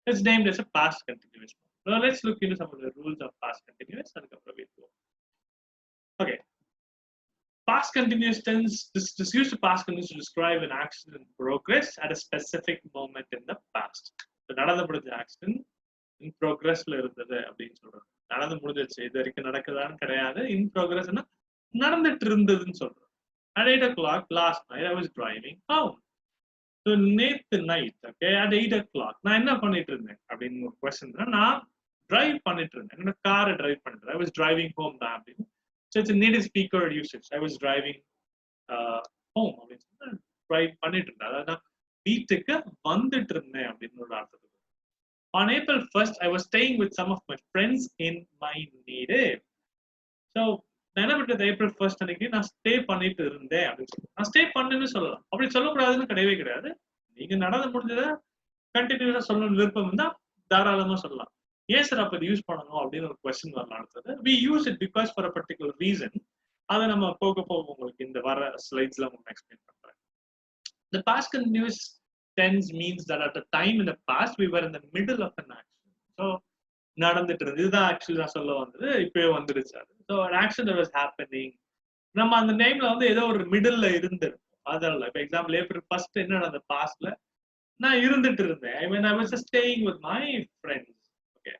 It's named as a past continuous Now let's look into some of the rules of past continuous. Okay. Past continuous tense, this used to past continuous to describe an action in progress at a specific moment in the past. So நடந்து முடிஞ்ச action in progressல இருந்தது அப்படின்னு சொல்றோம். நடந்து முடிஞ்சிருச்சு, இது வரைக்கும் நடக்குதான்னு கிடையாது. In progressனா நடந்துட்டு இருந்ததுன்னு சொல்றோம். At 8 o'clock last night I was driving home. So நேத்து நைட், ஓகே, at 8 o'clock நான் என்ன பண்ணிட்டு இருந்தேன் அப்படின்னு ஒரு கொஸ்டின். நான் டிரைவ் பண்ணிட்டு இருந்தேன், என்னோட காரை டிரைவ் பண்ணிட்டு I was driving home தான் அப்படின்னு. So it's a native speaker usage. I was driving home அப்படின்னு சொல்லி டிரைவ் பண்ணிட்டு இருந்தேன், அதாவது வீட்டுக்கு வந்துட்டு இருந்தேன் அப்படின்னு ஒரு அர்த்தத்துக்கு. On April 1st, I was staying with some of my friends in my native. So நான் என்ன பண்றது, April 1st அன்னைக்கு நான் ஸ்டே பண்ணிட்டு இருந்தேன் அப்படின்னு சொல்லுவேன். நான் ஸ்டே பண்ணுன்னு சொல்லலாம், அப்படி சொல்லக்கூடாதுன்னு கிடையவே கிடையாது. நீங்க நடந்து முடிஞ்சதை கண்டினியூஸா சொல்லணும் விருப்பம் இருந்தா தாராளமா சொல்லலாம். ஏன் சார் அப்ப யூஸ் பண்ணணும் அப்படின்னு ஒரு கொஸ்டின் வரலாம். அடுத்தது we use it because for a particular reason. அதை நம்ம போக போக உங்களுக்கு இந்த வர ஸ்லைட்ஸ்ல உங்களுக்கு எக்ஸ்பிளைன் பண்றேன். The past continuous tense means that at a time in the past we were in the middle of an action. So நடந்துட்டு இருந்தது, இதுதான் ஆக்சுவலி நான் சொல்ல வந்தது, இப்பவே வந்துருச்சு அது. So an action that was happening, நம்ம அந்த டைம்ல வந்து ஏதோ ஒரு மிடில்ல இருந்திருக்கும். அதனால இப்போ எக்ஸாம்பிள் April 1st என்ன அந்த பாஸ்ட்ல நான் இருந்துட்டு இருந்தேன். I mean I was just staying with my friends. Okay.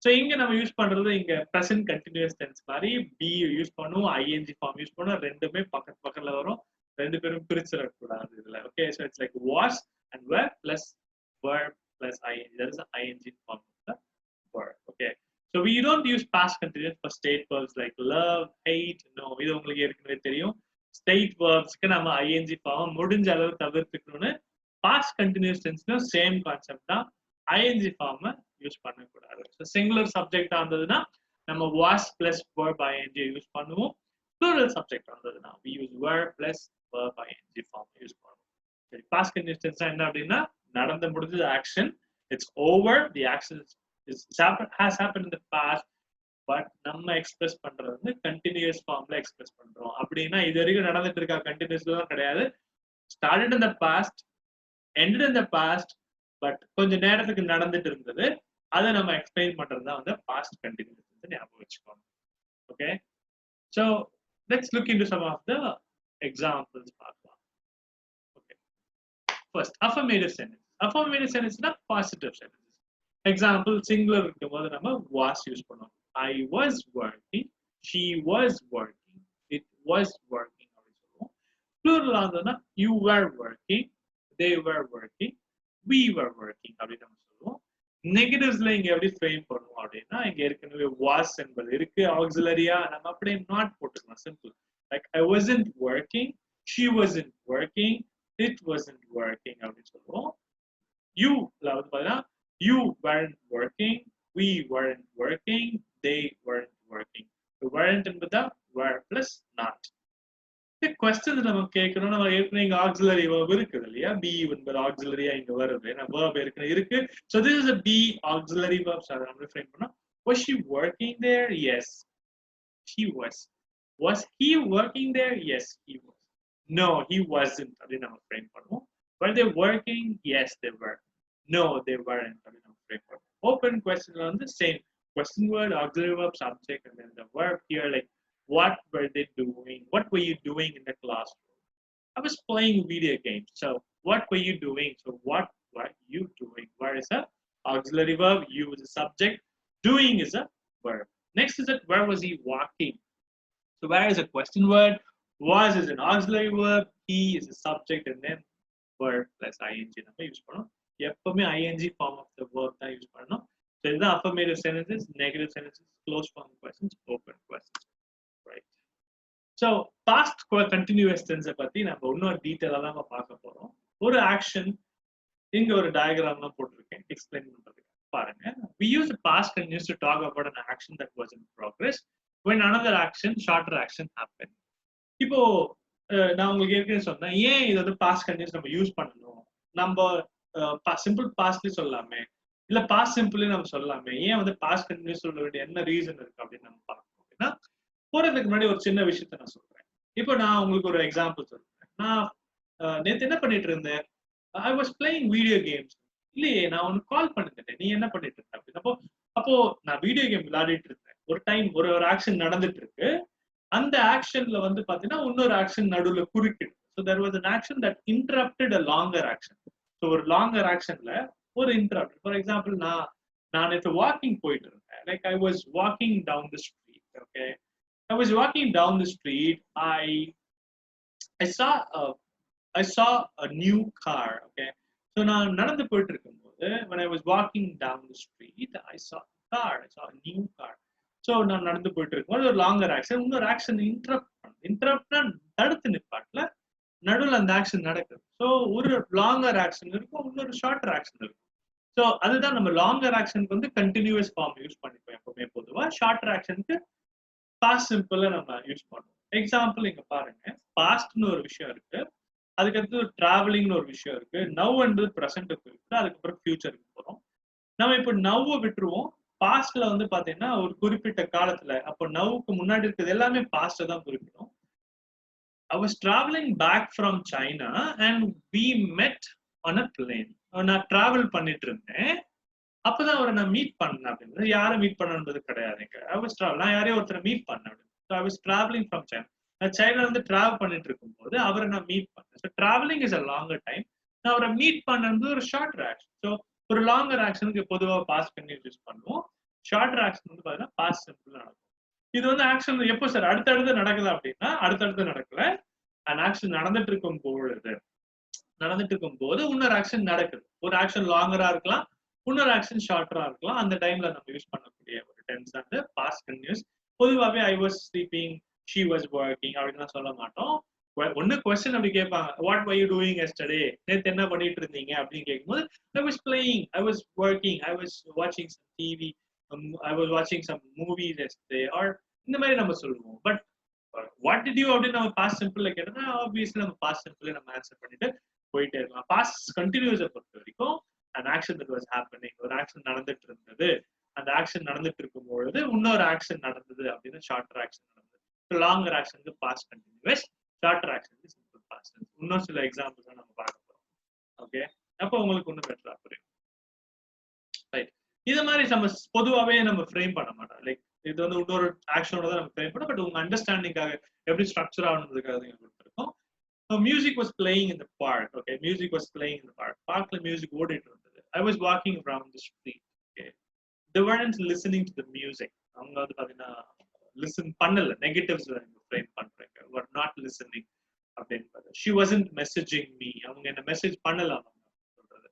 So இங்க நம்ம யூஸ் பண்றது இங்க present continuous tense மாதிரி be யூஸ் பண்ணுவோம், ing ஃபார்ம் யூஸ் பண்ணுவோம். ரெண்டுமே பக்கத்துல வரும், ரெண்டு பேரும் பிரிச்சிடக்கூடாது இதுல. Okay, so it's like was and were plus verb plus ing. That is the ing form of the verb. Okay, so we don't use past continuous for state verbs like love, hate. No, இது உங்களுக்கு ஏற்கனவே தெரியும். State verbsக்கு நம்ம ing form முடிஞ்ச அளவு தவிர்த்துக்கணும்னு past continuous tense same concept தான், ing form use பண்ணக்கூடாது. ஸோ சிங்குலர் சப்ஜெக்டா இருந்ததுன்னா நம்ம was plus verb ing யூஸ் பண்ணுவோம். plural சப்ஜெக்ட் வந்ததுன்னா we use were plus verb ing form use பண்ணுவோம். சரி, past continuous tense என்ன அப்படின்னா நடந்து முடிஞ்சது action, it's over, the action has happened in the past, but நம்ம எக்ஸ்பிரஸ் பண்றது வந்து கண்டினியூஸ் ஃபார்ம்ல எக்ஸ்பிரஸ் பண்றோம். அப்படின்னா இது வரைக்கும் நடந்துட்டு இருக்கா கண்டினியூஸ்ல தான் கிடையாது. started in the past, ended in the past, but கொஞ்ச நேரத்துக்கு நடந்துட்டு இருந்தது, அதை நம்ம எக்ஸ்பிளைன் பண்றது தான் வந்து பாஸ்ட் கண்டினியூஸ் ஞாபகம் வச்சுக்கோங்க. Okay, so let's look into some of the examples பார்க்கலாம். Okay, first affirmative sentence. Affirmative sentence na positive sentences. Example singular இருக்கும்போது நம்ம was யூஸ் பண்ணுவோம். I was working, she was working, it was working அப்படி சொல்லுவோம். plural ஆனதுன்னா you were working, they were working, we were working அப்படி நம்ம சொல்லுவோம். நெகட்டிவ்ஸ்ல இங்க எப்படி ஃப்ரேம் பண்ணுவோம் அப்படின்னா இங்க ஏற்கனவே was என்பது இருக்கு, ஆக்ஸிலரியா நம்ம அப்படியே நாட் போட்டுக்கலாம். Simple, like I wasn't working, she wasn't working, it wasn't working அப்படின்னு சொல்லுவோம். you வந்து பாத்தீங்கன்னா you weren't working, we weren't working, they weren't working. weren't என்பது were plus not. இந்த கொஸ்டின் நம்ம கேட்கணும், நம்ம ஏற்கனவே இங்க ஆக்ஸிலரி verb இருக்குது இல்லையா, be என்பது ஆக்ஸிலரியா இங்க வருது, நம்ம verb ஏற்கனவே இருக்கு. So this is a be auxiliary verb. So நம்ம ஃப்ரேம் பண்ணா was she working there? Yes, she was. Was he working there? Yes, he was. No, he wasn't அப்படி நம்ம ஃப்ரேம் பண்ணுவோம். Were they working? Yes, they were. No, they weren't அப்படி நம்ம frame பண்ணுவோம். Open question வந்து same question word, auxiliary verb, subject, and then the verb here, like what were they doing? What were you doing in the classroom? I was playing video games. So what were you doing? So what were you doing? Where is a auxiliary verb? You is a subject. Doing is a verb. Next is that where was he walking? So where is a question word? Was is an auxiliary verb. He is a subject, and then verb plus ing நம்ம use பண்ணோம். எப்பவுமே ing form of the verb தான் use பண்ணணும். So this is affirmative sentences, negative sentences, closed form questions, open questions. Right. So past continuous tense பத்தி நம்ம இன்னொரு டீடைலா தான் பார்க்க போறோம். ஒரு ஆக்ஷன் இங்க ஒரு டயகிராம்லாம் போட்டுருக்கேன் எக்ஸ்பிளைன் பண்றதுக்கு பாருங்க. We use the past continuous to talk about an action that was in progress when another action, shorter action happened. இப்போ நான் உங்களுக்கு ஏற்கனவே சொன்னேன், ஏன் இது வந்து பாஸ்ட் கண்டினியூஸ் நம்ம யூஸ் பண்ணணும், நம்ம சிம்பிள் பாஸ்ட்லயே சொல்லலாமே, இல்ல பாஸ்ட் சிம்பிளே நம்ம சொல்லலாமே, ஏன் வந்து பாஸ்ட் கண்டினியூஸ் சொல்ல வேண்டிய என்ன ரீசன் இருக்கு அப்படின்னு நம்ம பார்க்கணும். அப்படின்னா போறதுக்கு முன்னாடி ஒரு சின்ன விஷயத்த நான் சொல்றேன். இப்போ நான் உங்களுக்கு ஒரு எக்ஸாம்பிள் சொல்றேன். நான் நேத்து என்ன பண்ணிட்டு இருந்தேன், I was playing video games. இல்லையே, நான் உனக்கு கால் பண்ணிட்டேன், நீ என்ன பண்ணிட்டு இருந்த அப்படின்னப்போ அப்போ நான் வீடியோ கேம் விளையாடிட்டு இருந்தேன். ஒரு டைம் ஒரு ஆக்ஷன் நடந்துட்டு இருக்கு. அந்த ஆக்ஷன்ல வந்து பாத்தீங்கன்னா இன்னொரு ஆக்ஷன் நடுவுல குறுக்கிடு. So there was an action that interrupted a longer action. So ஒரு longer actionல ஒரு interrupt. For example, நான் நேத்து வாக்கிங் போயிட்டு இருந்தேன். Like I was walking down the street. Okay, I was walking down the street. I saw a new car. Okay, so நான் நடந்து போயிட்டு இருக்கும்போது when I was walking down the street, I saw a new car. So நான் நடந்து போயிட்டு இருக்கும்போது ஒரு longer action இன்னொரு ஆக்ஷன் இன்டரப்ட்னா தடுத்து நிப்பாட்டல நடுவில் அந்த ஆக்ஷன் நடக்குது. ஸோ ஒரு லாங்கர் ஆக்ஷன் இருக்கும், இன்னொரு ஷார்ட்டர் ஆக்ஷன் இருக்கும். ஸோ அதுதான் நம்ம லாங்கர் ஆக்ஷனுக்கு வந்து கண்டினியூஸ் ஃபார்ம் யூஸ் பண்ணிப்போம் எப்பவுமே. பொதுவாக ஷார்ட்டர் ஆக்ஷனுக்கு பாஸ்ட் சிம்பிளா நம்ம யூஸ் பண்ணுவோம். எக்ஸாம்பிள் இங்க பாருங்க, பாஸ்ட்னு ஒரு விஷயம் இருக்கு, அதுக்கடுத்து டிராவலிங்னு ஒரு விஷயம் இருக்கு, நவ் என்பது ப்ரெசென்ட்டுக்கு இருக்கு, அதுக்கப்புறம் ஃபியூச்சருக்கு போறோம். நம்ம இப்போ நவ்வை விட்டுருவோம். பாஸ்ட்ல வந்து பாத்தீங்கன்னா ஒரு குறிப்பிட்ட காலத்துல, அப்போ நவ்வுக்கு முன்னாடி இருக்கிறது எல்லாமே பாஸ்ட தான் குறிப்பிடும். I was traveling back from China and we met on a plane. நான் டிராவல் பண்ணிட்டு இருந்தேன், அப்பதான் அவரை நான் மீட் பண்ணேன். அப்படின்றது யாரை மீட் பண்ணது கிடையாதுங்க. நான் யாரையும் ஒருத்தரை மீட் பண்ணேன். I was traveling from China. நான் சைனால இருந்து டிராவல் பண்ணிட்டு இருக்கும்போது அவரை நான் மீட் பண்ணேன். So travelling is a longer time. நான் அவரை மீட் பண்ணது ஒரு ஷார்ட் ஆக்ஷன். ஸோ ஒரு லாங்கர் ஆக்ஷனுக்கு பொதுவாக பாஸ்ட் கண்டினியூஸ் யூஸ் பண்ணுவோம். ஷார்ட் ஆக்ஷன் வந்து பாத்தீங்கன்னா பாஸ்ட் சிம்பிள் நடக்கும். இது வந்து ஆக்ஷன் எப்போ சார் அடுத்தடுத்து நடக்குது அப்படின்னா அடுத்தடுத்து நடக்கல. அந்த ஆக்ஷன் நடந்துட்டு இருக்கும் போது இன்னொரு ஆக்ஷன் நடக்குது. ஒரு ஆக்ஷன் லாங்கரா இருக்கலாம், இன்னொரு ஆக்ஷன் ஷார்ட்டரா இருக்கலாம். அந்த டைம்ல நம்ம யூஸ் பண்ணக்கூடிய ஒரு டென்ஸ் வந்து பாஸ்ட் கண்டினியூஸ். பொதுவாகவே I was sleeping, she was working அப்படின்னு சொல்ல மாட்டோம். ஒன்னு கொஸ்டின் அப்படி கேட்பாங்க, what var you doing yesterday, நேத்து என்ன பண்ணிட்டு இருந்தீங்க அப்படின்னு கேட்கும்போது I was playing, I was working, I was வாட்சிங் சம் டிவி, ஐ வாஸ் வாட்சிங் சம் மூவிஸ் எஸ்டர்டே ஆர் இந்த மாதிரி நம்ம சொல்லுவோம். பட் வாட் டிட் யூ அப்படின்னு நம்ம பாஸ்ட் சிம்பிள்ல கேட்டோம்னா ஆப்வியஸ்லி நம்ம பாஸ்ட் சிம்பிள்ல நம்ம ஆன்சர் பண்ணிட்டு போயிட்டே இருக்கலாம். பாஸ்ட் கண்டினியூஸை பொறுத்த வரைக்கும் an action that was happening, ஒரு ஆக்ஷன் நடந்துட்டு இருந்தது, அந்த ஆக்ஷன் நடந்துட்டு இருக்கும் பொழுது இன்னொரு ஆக்ஷன் நடந்தது அப்படின்னு ஷார்ட்டர் ஆக்ஷன் நடந்தது. லாங்கர் ஆக்ஷனுக்கு பாஸ்ட் கண்டினியூஸ், ஷார்ட்டர் ஆக்ஷனுக்கு சிம்பிள் பாஸ்ட். இன்னும் சில எக்ஸாம்பிள்ஸ் நம்ம பார்க்க போறோம். ஓகே, அப்போ உங்களுக்கு இன்னும் பெட்டரா புரியும். ரைட், இது மாதிரி நம்ம பொதுவாகவே நம்ம ஃப்ரேம் பண்ண மாட்டோம். லைக் இது வந்து இன்னொரு ஆக்ஷனோட தான் நம்ம ஃப்ரேம் பண்ணோம். பட் உங்க அண்டர்ஸ்டாண்டிங்காக எப்படி ஸ்ட்ரக்சர் ஆகணுன்றதுக்காக கொடுத்துருக்கோம். So music was playing in the park. Okay, music was playing in the park. Parkla music ஓடிட்டு இருந்தது. I was walking around the street. Okay, they weren't listening to the music. அவங்க வந்து பாத்தீங்கன்னா listen பண்ணல, negatives frame பண்றாங்க. were not listening அப்படின்றது. She wasn't messaging me. அவங்க என்ன மெசேஜ் பண்ணல சொல்றது.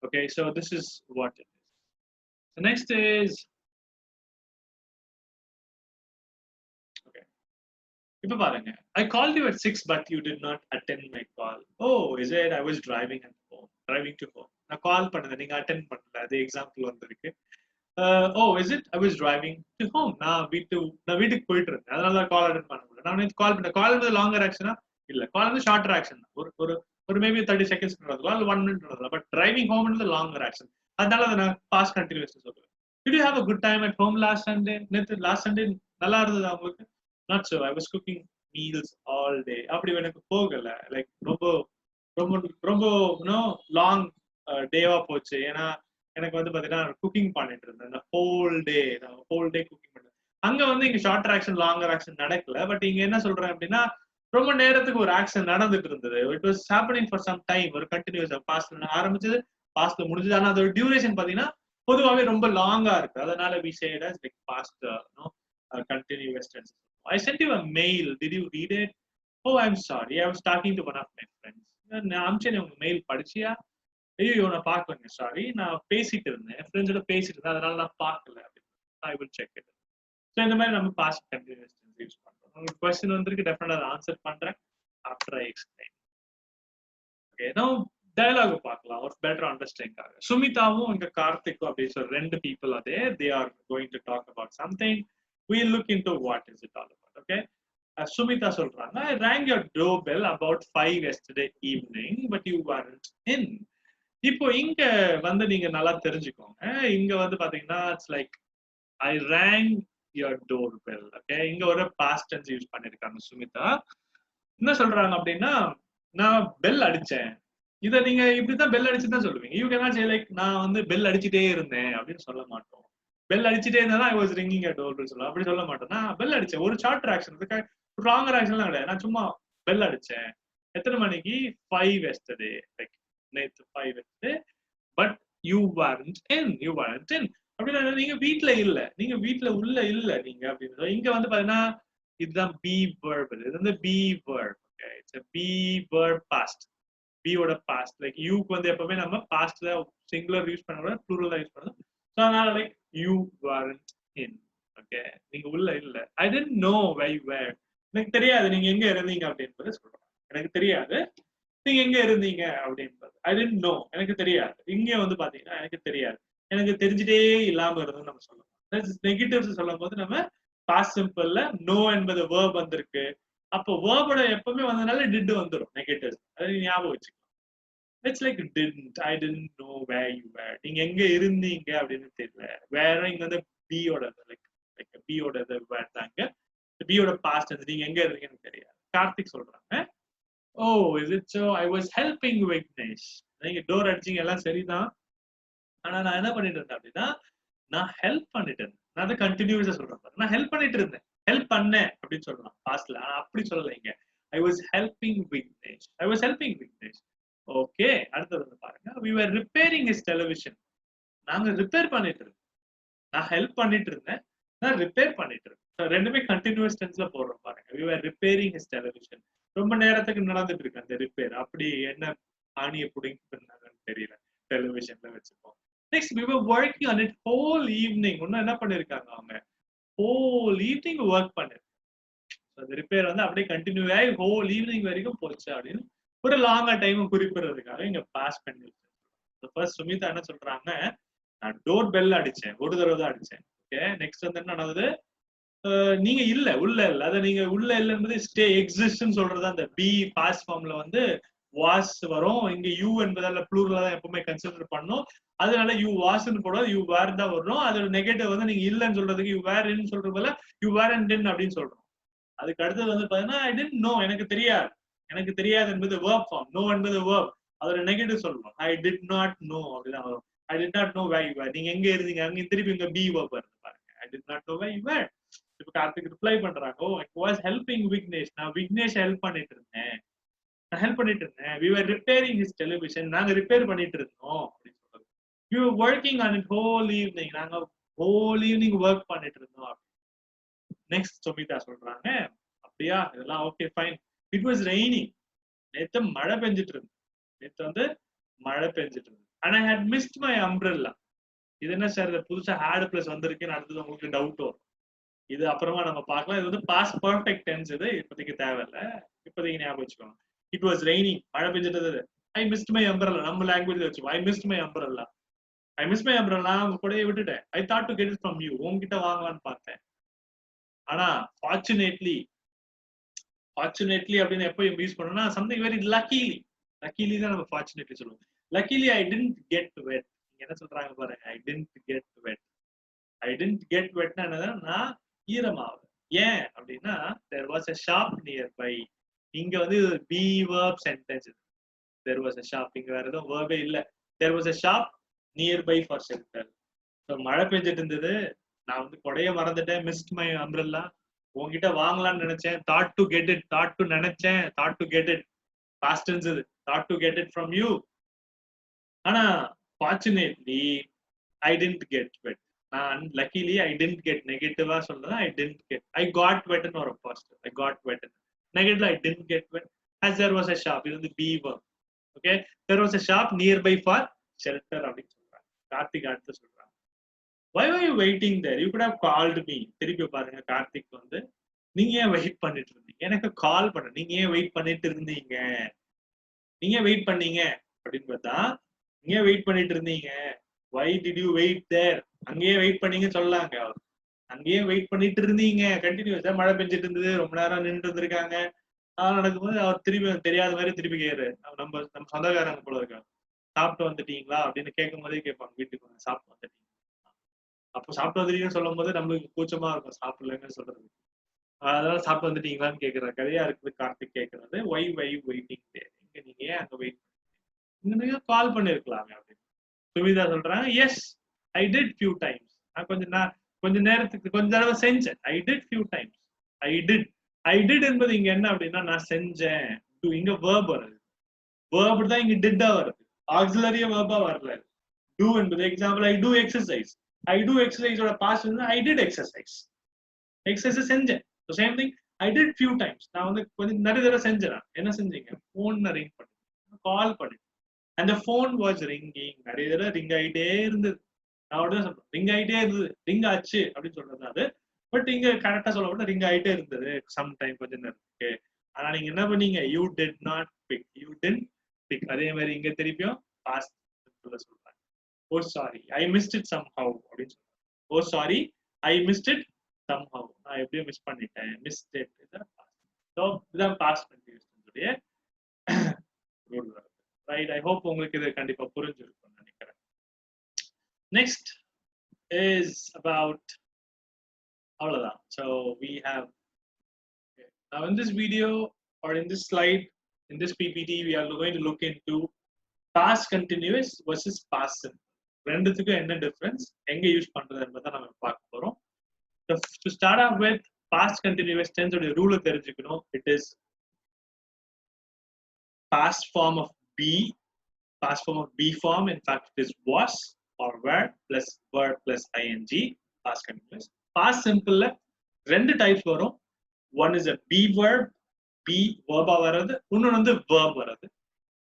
Okay, so this is what it is. The next is இப்ப பாருங்க, I called you at 6 but you did not attend my call. Oh, is it? I was driving to home. நான் கால் பண்ணது நீங்க attend பண்ணல. அது example வந்திருக்கு. Oh, is it? I was driving to home. நான் வீட்டுக்கு போயிட்டு இருந்தேன், அதனால கால் அட்டெண்ட் பண்ண முடியல. நான் கால் பண்ணேன். கால் வந்து லாங்கர் ஆக்ஷனா இல்ல, கால் வந்து ஷார்ட்டர் ஆக்ஷன். ஒரு மேபி 30 செகண்ட்ஸ் நடக்கலாம், இல்ல 1 மினிட் நடக்கலாம். பட் டிரைவிங் ஹோம் வந்து லாங்கர் ஆக்ஷன். அதனால அதை நான் பாஸ்ட் கண்டினியூஸ் சொல்லுவேன். Did you have a good time at home last Sunday? Last Sunday நல்லா இருந்தது உங்களுக்கு? Not so. I was cooking meals all day. அப்படி எனக்கு போகல. லைக் ரொம்ப லாங் டேவா போச்சு. ஏன்னா எனக்கு வந்து பாத்தீங்கன்னா குக்கிங் பண்ணிட்டு இருந்தேன் ஹோல் டே குக்கிங் பண்ணேன். அங்க வந்து இங்க ஷார்ட்டர் ஆக்ஷன் லாங்கர் ஆக்ஷன் நடக்கல. பட் இங்க என்ன சொல்றேன் அப்படின்னா ரொம்ப நேரத்துக்கு ஒரு ஆக்ஷன் நடந்துட்டு இருந்தது. It was happening for some time. ஒரு கண்டினியூஸ் பாஸ்ட்ல ஆரம்பிச்சது, பாஸ்ட்ல முடிஞ்சது. ஆனா அதோட டியூரேஷன் பாத்தீங்கன்னா பொதுவாகவே ரொம்ப லாங்கா இருக்கு. அதனால we say it as like past continuous tense. I sent you a mail. Did you read it? Oh, I'm sorry. I was talking to one of my friends. நான் அமிச்சேன், உங்க மெயில் படிச்சியா? ஐயோ நான் பார்க்கலங்க, சாரி, நான் பேசிட்டு இருந்தேன், ஃப்ரெண்ட்ஸோட பேசிட்டு இருந்தேன், அதனால நான் பார்க்கல. I will check it. So இந்த மாதிரி நம்ம பாஸ்ட் கண்டினியூஸ் டென்ஸ் யூஸ் பண்றோம். உங்களுக்கு கொஸ்டின் வந்திருக்கு, டெஃபினட்டா ஆன்சர் பண்றேன் ஆஃப்டர் ஐ எக்ஸ்பிளைன். ஓகே, நவ டயலாக் பார்க்கலாம் ஒரு பெட்டர் அண்டர்ஸ்டாண்டிங்காக. சுமிதாவும் இங்க கார்த்திக்கும் அப்படின்னு சொல்லி 2 people are there. They are going to talk about something. We'll look into what is it all about. Okay, Sumita சொல்றாங்க, I rang your doorbell about 5 yesterday evening but you weren't in. இப்போ இங்க வந்து நீங்க நல்லா தெரிஞ்சுக்கோங்க. இங்க வந்து பாத்தீங்கன்னா it's like I rang your doorbell. Okay, இங்க ஒரு பாஸ்ட் டென்ஸ் யூஸ் பண்ணிருக்காங்க சுமிதா. என்ன சொல்றாங்க அப்படின்னா, நான் பெல் அடிச்சேன். இத நீங்க இப்படிதான் பெல் அடிச்சுதான் சொல்லுவீங்க. You can not say like நான் வந்து பெல் அடிச்சுட்டே இருந்தேன் அப்படின்னு சொல்ல மாட்டோம். பெல் அடிச்சுட்டே இருந்தா I was ringing at door bell சொல்லுவேன். அப்படி சொல்ல மாட்டேன். நான் பெல் அடிச்சேன். ஒரு ஷார்ட் ஆக்ஷன், ராங்கர் ஆக்ஷன்லாம் கிடையாது. நான் சும்மா பெல் அடிச்சேன். எத்தனை மணிக்கு? 5 எஸ்டர்டே, லைக் நேத்து 5 எஸ்டர்டே. பட் யூ வாரண்ட் இன் அப்படின்னா நீங்க வீட்ல இல்ல, நீங்க வீட்ல உள்ள இல்ல நீங்க அப்படின்னு. இங்க வந்து பாத்தீங்கன்னா இதுதான் பி verb. இது வந்து be verb. Okay, it's a be verb past. பியோட பாஸ்ட், லைக் யூக்கு வந்து எப்பவுமே நம்ம பாஸ்ட்ல சிங்குலர் யூஸ் பண்ண ப்ளூரல் தான் யூஸ் பண்ணணும். ஸோ அதனால like you weren't in. Okay, நீங்க உள்ள இல்ல. ஐ டென்ட் நோ வை வேர், எனக்கு தெரியாது நீங்க எங்க இருந்தீங்க அப்படின்றது சொல்றேன். எனக்கு தெரியாது நீங்க எங்க இருந்தீங்க அப்படின்றது. ஐ டென்ட் நோ, எனக்கு தெரியாது. இங்க வந்து பாத்தீங்கன்னா எனக்கு தெரியாது, எனக்கு தெரிஞ்சுட்டே இல்லாம இருந்ததுன்னு நம்ம சொல்லலாம். நெகட்டிவ்ஸ் சொல்லும் போது நம்ம பாஸ்ட் சிம்பிள்ல நோ என்பது வேர்ப் வந்திருக்கு. அப்போ வேர்போட எப்பவுமே வந்ததுனால டிட் வந்துடும் நெகட்டிவ். அது ஞாபகம் வச்சுக்கலாம். It's like didn't, I didn't know where you were, நீங்க எங்க இருந்தீங்க அப்படின்னு தெரியல. வேற இங்க வந்து பியோட லைக் லைக் பியோட வேர் தாங்க. பியோட பாஸ்ட் வந்து நீங்க எங்க இருந்தீங்கன்னு தெரியாது. கார்த்திக் சொல்றாங்க, oh is it so I was helping Vignesh. நீங்க டோர் அடிச்சீங்க எல்லாம் சரிதான், ஆனா நான் என்ன பண்ணிட்டு இருந்தேன் அப்படின்னா நான் ஹெல்ப் பண்ணிட்டு இருந்தேன். நான் அதை கண்டினியூஸா சொல்றேன், நான் ஹெல்ப் பண்ணிட்டு இருந்தேன், ஹெல்ப் பண்ணேன் அப்படின்னு சொல்லலாம் பாஸ்ட்ல. ஆனா அப்படி சொல்லல இங்க. ஐ was helping Vignesh, I was helping Vignesh. Okay, அடுத்தது வந்து பாருங்க, we were repairing his television. நாங்க ரிப்பேர் பண்ணிட்டு இருந்தோம். நான் ஹெல்ப் பண்ணிட்டு இருந்தேன், நான் ரிப்பேர் பண்ணிட்டு இருந்தேன். ரெண்டுமே கண்டினியூஸ் டென்ஸ்ல போடுறோம் பாருங்க. we were repairing his television. ரொம்ப நேரத்துக்கு நடந்துட்டு இருக்கு அந்த ரிப்பேர். அப்படி என்ன ஆணியை பிடிங்கிட்டு இருந்தாங்கன்னு தெரியல, டெலிவிஷன்ல வச்சுப்போம். Next we were working on it whole evening. இன்னும் என்ன பண்ணிருக்காங்க அவங்க, whole evening ஒர்க் பண்ணிருக்காங்க. அந்த ரிப்பேர் வந்து அப்படியே கண்டினியூ ஆகி ஹோல் ஈவினிங் வரைக்கும் போச்சு அப்படின்னு ஒரு லாங்கா டைம் குறிப்பிடுறதுக்காக இங்க பாஸ் பண்ணி ஃபர்ஸ்ட் சுமிதா என்ன சொல்றாங்க, நான் டோர் பெல் அடிச்சேன், ஒரு தடவை தான் அடிச்சேன். ஓகே, நெக்ஸ்ட் வந்து என்ன நடந்தது, நீங்க இல்ல உள்ள இல்ல, அதை நீங்க உள்ள இல்ல என்பது ஸ்டே எக்ஸிஸ்ட்னு சொல்றது. அந்த பி பாஸ் ஃபார்ம்ல வந்து வாஸ் வரும். இங்க யூ என்பதால ப்ளூரலா தான் எப்பவுமே கன்சிடர் பண்ணும். அதனால யூ வாஸ்ன்னு போடாது, யூ வேர் தான் வரும். அதோட நெகட்டிவ் வந்து நீங்க இல்லன்னு சொல்றதுக்கு யூ வேர் இன் சொல்றதுல யூ வேர் அண்ட் இன் அப்படின்னு சொல்றோம். அதுக்கு அடுத்தது வந்து பாத்தீங்கன்னா ஐ டென்ட் நோ, எனக்கு தெரியாது. எனக்கு தெரியாது என்பது verb form, நோ என்பது verb. அதோட நெகட்டிவ் சொல்லணும். ஐ டிட் நாட் நோ அப்படிதான் வரும். I did not know where you were, நீங்க எங்க இருந்தீங்க, அங்க திருப்பி இங்க பி verb வருது பாருங்க. I did not know where you were. இப்ப கார்த்திக் ரிப்ளை பண்றாங்க, oh I was helping Vignesh, நான் விக்னேஷ் ஹெல்ப் பண்ணிட்டு இருந்தேன், நான் ஹெல்ப் பண்ணிட்டு இருந்தேன். we were repairing his television, நாங்க ரிப்பேர் பண்ணிட்டு இருந்தோம் அப்படின்னு சொல்றது. we were working on it whole evening, நாங்க whole evening ஒர்க் பண்ணிட்டு இருந்தோம். நெக்ஸ்ட் சுமிதா சொல்றாங்க, அப்படியா இதெல்லாம் okay fine, it was raining. நேத்து மழை பெஞ்சிட்டு இருந்து, நேத்து வந்து மழை பெஞ்சிட்டு இருந்து. And I had missed my umbrella. இது என்ன சார் புதுசா ஹேட் பிளஸ் வந்திருக்குன்னு அடுத்தது உங்களுக்கு டவுட் வரும். இது அப்புறமா நம்ம பார்க்கலாம். இது வந்து பாஸ்ட் பர்ஃபெக்ட் டென்ஸ், இது இப்போதைக்கு தேவையில்ல, இப்போதைக்கு ஞாபகம் வச்சுக்கோங்க. இட் வாஸ் ரெய்னிங், மழை பெஞ்சிட்டு. ஐ மிஸ்ட் மை அம்ப்ரெல்லா, நம்ம லாங்குவேஜ் வச்சுக்கோ. I missed my umbrella, I miss my umbrella உங்க கூடயே விட்டுட்டேன். I thought to get it from you, உங்ககிட்ட வாங்கலான்னு பார்த்தேன். ஆனா ஃபார்ச்சுனேட்லி அப்படின்னு எப்போ யூஸ் பண்ணோம்னா சம்திங் வெரி லக்கிலி தான் நம்ம ஃபார்ச்சுனேட்லி சொல்லுவோம். Luckily I didn't get wet. என்ன சொல்றாங்க பாருங்க, I didn't get wet. I didn't get வெட்னா என்னன்னா நான் ஈரமாவது. ஏன் அப்படின்னா there was a shop nearby. இங்க வந்து be verb sentence. there was a shop, இங்க வேற எதுவும் verb இல்ல. there was a shop nearby for shelter. So மழை பெஞ்சிட்டு இருந்தது, நான் வந்து கொடைய மறந்துட்டேன், மிஸ்ட் மை அம்ப்ரெல்லா. உங்ககிட்ட வாங்கலாம்னு நினைச்சேன், thought to get it, thought to நினைச்சேன், thought to get it, past tense இது, thought to get it from you. ஆனா fortunately I didn't get wet. நான் லக்கிலி ஐ டென்ட் கெட், நெகட்டிவா சொல்றேன். I didn't get, I got வெட்னு ஒரு positive. I got wet. நெகட்டிவ்ல I didn't get wet. as there was a shop, இது வந்து be verb. Okay, there was a shop nearby for shelter அப்படின்னு சொல்றாங்க. கார்த்திக் அடுத்து சொல்றாங்க, why were you waiting there, you could have called me. திருப்பி பாருங்க, கார்த்திக் வந்து நீங்க ஏன் வெயிட் பண்ணிட்டு இருந்தீங்க, எனக்கு கால் பண்ண, நீங்க ஏன் வெயிட் பண்ணிட்டு இருந்தீங்க, நீங்க வெயிட் பண்ணீங்க அப்படின்னு பார்த்தா நீங்க வெயிட் பண்ணிட்டு இருந்தீங்க. why did you wait there, அங்கேயே வெயிட் பண்ணீங்கன்னு சொல்லலாங்க. அங்கேயே வெயிட் பண்ணிட்டு இருந்தீங்க, கண்டினியூஸா மழை பெஞ்சிட்டு இருந்தது, ரொம்ப நேரம் நின்று இருந்திருக்காங்க. நடக்கும்போது அவர் திருப்பி தெரியாத மாதிரி திருப்பி கேரு, நம்ம சொந்தக்காரங்க போல இருக்காங்க, சாப்பிட்டு வந்துட்டீங்களா அப்படின்னு கேட்கும் போதே கேட்பாங்க, வீட்டுக்கு வந்து சாப்பிட்டு வந்துட்டீங்க. அப்போ சாப்பிட்டு வந்துட்டீங்கன்னு சொல்லும் போது நம்மளுக்கு கூச்சமா இருக்கும் சாப்பிடலன்னு சொல்றது. அதனால சாப்பிட்டு வந்துட்டீங்களான்னு கேட்கிற கதையா இருக்குது கார்த்திக் கேட்கறது. ஒய் வெயிட்டிங் தேர், இங்க நீங்க ஏன் அங்க வெயிட் நீங்க கால் பண்ணிருக்கலாமே அப்படின்னு. சுமிதா சொல்றாங்க, yes I did few times, நான் கொஞ்ச நேரத்துக்கு கொஞ்ச தடவை செஞ்சேன். I did few times. I did என்பது இங்க என்ன அப்படின்னா நான் செஞ்சேன். இங்க வேர்ப் வருது. வேர்ப் தான் இங்க டிட்டா வருது. ஆக்சிலரியா வேர்பா வரல. டூ என்பது example I do exercise. I do எக்ஸசைஸோட பாஸ்ட் வந்து ஐ டிட் எக்ஸசைஸ். எக்ஸசைஸ் செஞ்சேன். Same thing I did few times. நான் வந்து கொஞ்சம் நிறைய தடவை செஞ்சேன். என்ன செஞ்சீங்க? போன் ரிங் பண்ணி கால் பண்ணி அந்த போன் வாஸ் ரிங்கிங். நிறைய தடவை ரிங் ஆகிட்டே இருந்தது. நான் உடனே சொல்றேன் ரிங் ஆகிட்டே இருந்தது. ரிங் ஆச்சு அப்படின்னு சொல்றது அது. பட் இங்க கரெக்டா சொல்ல ரிங் ஆகிட்டே இருந்தது சம் டைம் கொஞ்ச நேரத்துக்கு. ஆனா நீங்க என்ன பண்ணீங்க? You did not pick. You did pick. அதே மாதிரி இங்க திருப்பியும் பாஸ்ட் சொல்றாங்க. Oh sorry I missed it somehow அப்படின்னு சொல்றாங்க. Oh sorry I missed it somehow. நான் எப்படியும் மிஸ் பண்ணிட்டேன். Missed it. ஸோ இதுதான் past continuous rule. Right. I hope உங்களுக்கு இது கண்டிப்பா புரிஞ்சிருக்கும் நினைக்கிறேன். நெக்ஸ்ட் இஸ் அபவுட் அவ்வளவுதான். So we have now in this video or in this slide, in this PPT, we are going to look into past continuous versus past simple. ரெண்டுத்துக்கும் என்ன difference, எங்க use பண்றது என்பதை நம்ம பார்க்க போறோம். To start off with, past continuous tense ஓட ரூலை தெரிஞ்சுக்கணும். It is past form of be, past form of be form. In fact, it is was or were plus verb plus ing, past continuous. Past simple ரெண்டு types வரும். One is a be verb, be verb வரது, இன்னொன்று வந்து verb வரது.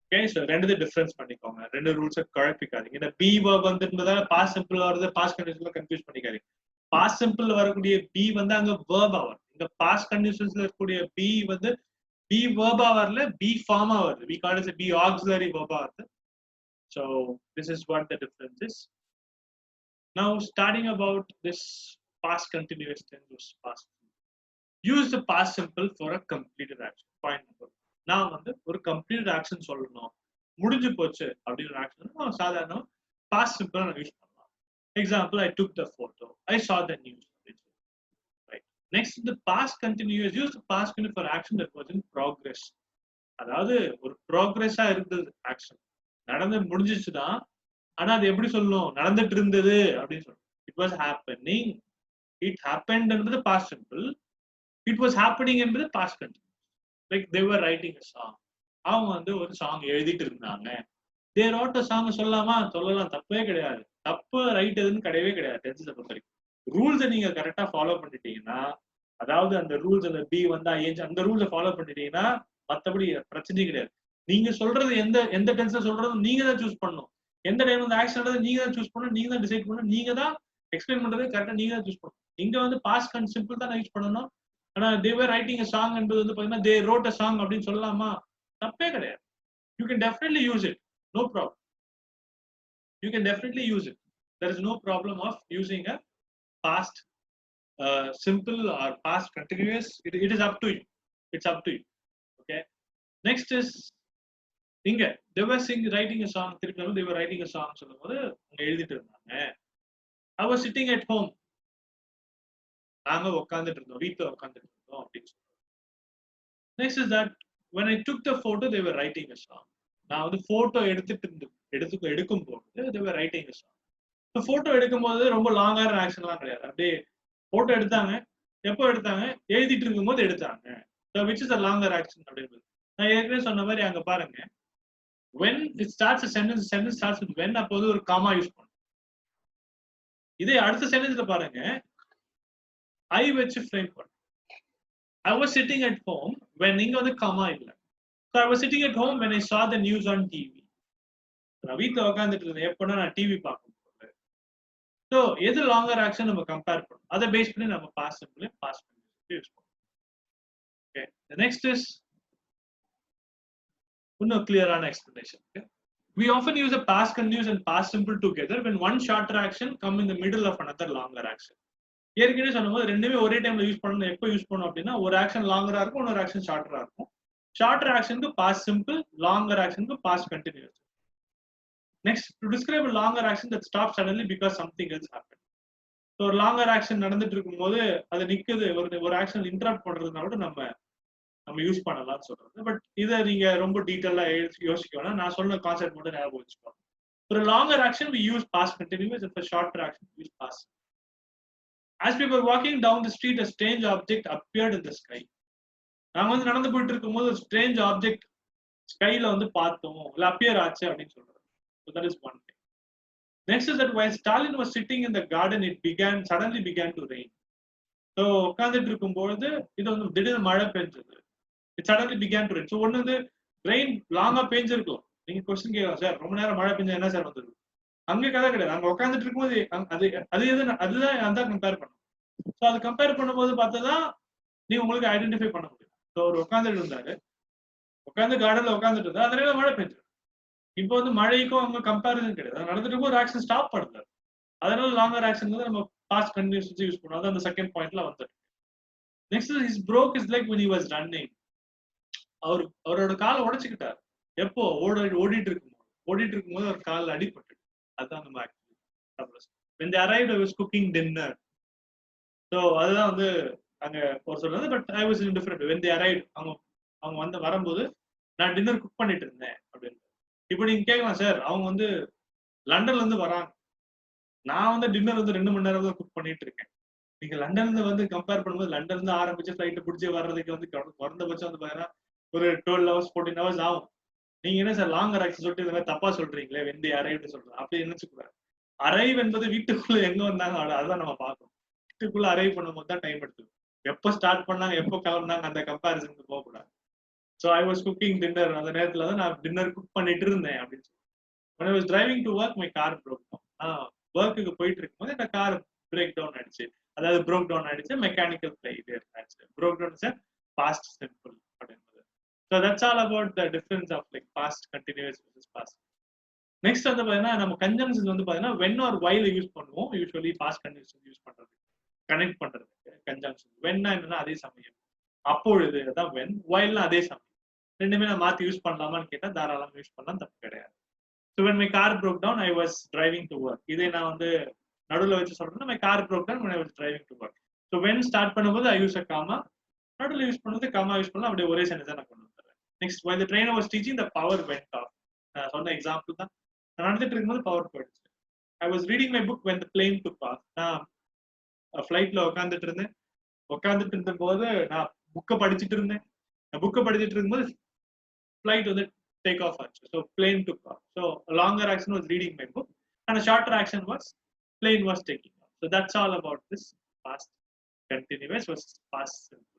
Okay, so ரெண்டு difference பண்ணிக்கோங்க. ரெண்டு ரூல்ஸை குழப்பிக்காதீங்க. இந்த be verb வந்து பாஸ்ட் சிம்பிள் வருது, பாஸ்ட் கண்டினியூஸ்ல கன்ஃபியூஸ் பண்ணிக்காதீங்க. பாஸ்ட் சிம்பிள் வரக்கூடிய be வந்து அங்க verb வரும். இந்த பாஸ்ட் கண்டினியூஸ்ல இருக்கக்கூடிய be வந்து be verb வரல, be form வருது. We call it as be auxiliary verb வருது. So this is what the difference is. Now starting about this past continuous tense versus past simple. Use the past simple for a completed action. Point number. நான் வந்து ஒரு completed action சொல்லணும், முடிஞ்சு போச்சு அப்படின்ற action சாதாரண past simple நான் use பண்ணலாம். Example, I took the photo, I saw the news. Right. Next, the past continuous. Use the past continuous for action that was in progress. அதாவது ஒரு ப்ராக்ரஸா இருந்தது ஆக்ஷன், நடந்து முடிஞ்சிச்சுதான். ஆனா அது எப்படி சொல்லணும்? நடந்துட்டு இருந்தது அப்படின்னு சொல்லணும். It was happening. It happened என்பது past simple. It was happening என்பது past continuous. Like they were writing a song. அவங்க வந்து ஒரு சாங் எழுதிட்டு இருந்தாங்க. They wrote a song சொல்லலாமா? சொல்லலாம், தப்பே கிடையாது. தப்பு ரைட் எதுன்னு கிடையவே கிடையாது. டென்ஸ் பொறுத்த வரைக்கும் ரூல்ஸை நீங்க கரெக்டா ஃபாலோ பண்ணிட்டீங்கன்னா, அதாவது அந்த ரூல்ஸ் அந்த பி வந்தா அந்த ரூல்ஸை ஃபாலோ பண்ணிட்டீங்கன்னா மற்றபடி பிரச்சனையே கிடையாது. நீங்க சொல்றது எந்த டென்ஸ்ல சொல்றது நீங்க தான் சூஸ் பண்ணணும். எந்த டைம் வந்து ஆக்ஷன் நீங்க தான் சூஸ் பண்ணணும், நீங்க தான் டிசைட் பண்ணணும், நீங்க தான் எக்ஸ்பிளைன் பண்றது கரெக்டா நீங்க தான் சூஸ் பண்ணணும். இங்க வந்து பாஸ்ட் அண்ட் சிம்பிள் தான் யூஸ் பண்ணணும். ஆனா they were writing a song என்பது வந்து பாத்தீங்கன்னா they wrote a song அப்படின்னு சொல்லலாமா? தப்பே கிடையாது. You can definitely use it. No problem. You can definitely use it. There is no problem of using a past simple or past continuous. It is up to you. It's up to you. Okay. Next is இங்க they were writing a song. திருப்பி they were writing a song சொல்லும்போது எழுதிட்டு இருந்தாங்க. I was sitting at home. நாங்க உட்கார்ந்துட்டு இருந்தோம், வீட்டுல உட்கார்ந்துட்டு இருந்தோம் அப்படின்னு சொல்றோம். Next is that when I took the photo, they were writing a song. நான் வந்து போட்டோ எடுக்கும் போது they were writing a song. இந்த போட்டோ எடுக்கும் போது ரொம்ப லாங்கான ஆக்ஷன்லாம் கிடையாது. அப்படியே போட்டோ எடுத்தாங்க, எப்போ எடுத்தாங்க? எழுதிட்டு இருக்கும் போது எடுத்தாங்க. which is a longer action அப்படின்றது. நான் ஏற்கனவே சொன்ன மாதிரி அங்க பாருங்க, when it starts a sentence starts with when, அப்போது ஒரு காமா யூஸ் பண்ணும். இதே அடுத்த சென்டென்ஸ்ல பாருங்க, I வச்சு ஃப்ரேம் பண்ணு. I was sitting at home when இங்க வந்து காமா இல்ல. So I was sitting at home when I saw the news on TV. நான் வீட்டுல உட்கார்ந்துட்டு இருந்தேன், எப்போனா நான் டிவி பார்க்கும்போது. So எது லாங்கர் ஆக்ஷன் நம்ம கம்பேர் பண்ணணும், அதை பேஸ் பண்ணி நம்ம பாஸ்ட் சிம்பிள் பாஸ்ட் யூஸ் பண்ணுவோம். Okay, the next is இன்னும் கிளியரான explanation. We often use a past continuous and past simple together when one shorter action come in the middle of another longer action. ஏற்கனவே சொன்னபோது ரெண்டுமே ஒரே டைம்ல use பண்ணணும். எப்போ யூஸ் பண்ணணும் அப்படின்னா, ஒரு ஆக்ஷன் லாங்கரா இருக்கும், இன்னொரு ஆக்ஷன் ஷார்ட்டரா இருக்கும். ஷார்ட்டர் ஆக்ஷனுக்கு பாஸ்ட் சிம்பிள், லாங்கர் ஆக்ஷனுக்கு past continuous. Next, to describe a longer action that stops suddenly because something else happened. So ஒரு லாங்கர் ஆக்ஷன் நடந்துட்டு இருக்கும்போது அது நிக்குது, ஒரு ஆக்ஷன் இன்டரப்ட் பண்றதுனால கூட நம்ம யூஸ் பண்ணலாம்னு சொல்றது. பட் இதை நீங்க ரொம்ப டீட்டெயிலா யோசிக்க வேணாம், நான் சொன்ன கான்செப்ட் மட்டும் ஞாபகம் வச்சுக்கோங்க. ஒரு longer action we use past continuous, and for shorter action we use past. As we were walking down the street, a strange object appeared in the sky. நாங்க வந்து நடந்து போயிட்டு இருக்கும்போது ஒரு ஸ்ட்ரேஞ்ச் ஆப்ஜெக்ட் ஸ்கைல வந்து பார்த்தோம் இல்ல அப்பியர் ஆச்சு அப்படின்னு சொல்றாரு. So that is one thing. Next is that while Stalin was sitting in the garden, it suddenly began to rain. So உட்கார்ந்துட்டு இருக்கும்போது இது வந்து திடீர்னு மழை பெஞ்சது. It suddenly began to rain. So ஒன்னு வந்து ரெயின் லாங்கா பெஞ்சிருக்கும். நீங்க கொஸ்டின் கேட்கலாம் சார் ரொம்ப நேரம் மழை பெஞ்சா என்ன சார் வந்தது? அங்க கதை கிடையாது. அங்க உட்காந்துட்டு இருக்கும்போது அதுதான் அதான் கம்பேர் பண்ணும். ஸோ அது கம்பேர் பண்ணும்போது பார்த்ததான் நீ உங்களுக்கு ஐடென்டிஃபை பண்ண முடியும். ஸோ அவர் உட்காந்துட்டு இருந்தாரு, உட்காந்து கார்டன்ல உட்காந்துட்டு இருந்தா அதனால மழை பெஞ்சு. இப்போ வந்து மழைக்கும் அவங்க கம்பேரிசன் கிடையாது. நடந்துட்டு ஒரு ஆக்ஷன் ஸ்டாப் பண்ணுறாரு. அதனால லாங்கர் ஆக்ஷன் வந்து நம்ம பாஸ்ட் கண்டினியூஸ் யூஸ் பண்ணுவோம். அது அந்த செகண்ட் பாயிண்ட்ல வந்துருக்கு. Next his broke his leg when he was running. அவரோட காலை உடைச்சுக்கிட்டார். எப்போ ஓடிட்டு இருக்கும்போது அவர் காலில் அடிபட்டு. அதுதான் நம்ம actually when they arrived I was cooking dinner. So அதுதான் வந்து அங்க ஒரு சொல்றது. But I was indifferent. when they arrived அவங்க வந்து வரும்போது நான் டின்னர் குக் பண்ணிட்டு இருந்தேன் அப்படின்னு. இப்போ நீங்க கேட்கலாம் சார் அவங்க வந்து லண்டன்ல இருந்து வராங்க, நான் வந்து டின்னர் வந்து 2 மணி நேரம் தான் குக் பண்ணிட்டு இருக்கேன். நீங்க லண்டன்ல வந்து கம்பேர் பண்ணும்போது லண்டன்ல இருந்து ஆரம்பிச்சு ஃபிளைட் பிடிச்சி வர்றதுக்கு வந்து குறைந்தபட்சம் வந்து பாத்தீங்கன்னா ஒரு 12 hours 14 hours ஆகும். நீங்க என்ன சார் லாங்கர் ஆக்சஸ் சொல்லிட்டு இந்த மாதிரி தப்பா சொல்றீங்களே வெந்தி அரைவ்னு சொல்றேன் அப்படி நினைச்சுக்கூடாது. அரைவ் என்பது வீட்டுக்குள்ள எங்க வந்தாங்க அதுதான் நம்ம பார்க்கணும். வீட்டுக்குள்ள அரைவ் பண்ணும்போது தான் டைம் எடுத்துக்கும். எப்போ ஸ்டார்ட் பண்ணாங்க எப்போ கிளம்புனாங்க அந்த கம்பேரிசனுக்கு போகக்கூடாது. So I was cooking dinner. அந்த நேரத்துல தான் நான் டின்னர் குக் பண்ணிட்டு இருந்தேன் அப்படின்னு சொல்லி. when I was driving to work my car broke down. ஒர்க்குக்கு போயிட்டு இருக்கும்போது இந்த கார் பிரேக் டவுன் ஆயிடுச்சு. அதாவது broke down ஆயிடுச்சு, மெக்கானிக்கல் ஃபெயிலியர் ஆயிடுச்சு. broke down is a past simple அப்படின்றது. So that's all about the difference of like past continuous versus past. Next வந்து பாத்தீங்கன்னா நம்ம கன்ஜங்ஷன்ஸ் வந்து பாத்தீங்கன்னா when or while யூஸ் பண்ணுவோம். யூசுவலி பாஸ்ட் கண்டினியூஸ் யூஸ் பண்றது கனெக்ட் பண்றதுக்கு கன்ஜங்ஷன். when என்னன்னா அதே சமயம், அப்பொழுது அதான் when, while அதே சமயம். ரெண்டுமே நான் மாத்தி யூஸ் பண்ணலாமான்னு கேட்டா தாராளமா யூஸ் பண்ணலாம், தப்பு கிடையாது. So when my car broke down I was driving to work. இதே நான் வந்து நடுவுல வச்சு சொல்றேன்னா my car broke down when I was driving to work. So when start பண்ணும்போது I use a comma, நடுவுல யூஸ் பண்ணும்போது comma யூஸ் பண்ணலாம். அப்படியே ஒரே சென்டென்ஸா நான் கொண்டு வந்துறேன். Next while the trainer was teaching the power went off. நான் சொன்ன எக்ஸாம்பிள் தான். நான் நடந்துட்டு இருக்கும்போது பவர் போயிடுச்சு. I was reading my book when the plane took off. நான் ஃபிளைட்ல உட்காந்துட்டு இருந்தபோது நான் புக்கை படிச்சுட்டு இருந்தேன். புக்கை படிச்சுட்டு இருக்கும்போது ஃபிளைட் வந்து take off action. So plane took off. So a longer action was reading my book and a shorter action was plane was taking off. So that's all about this past continuous versus past simple.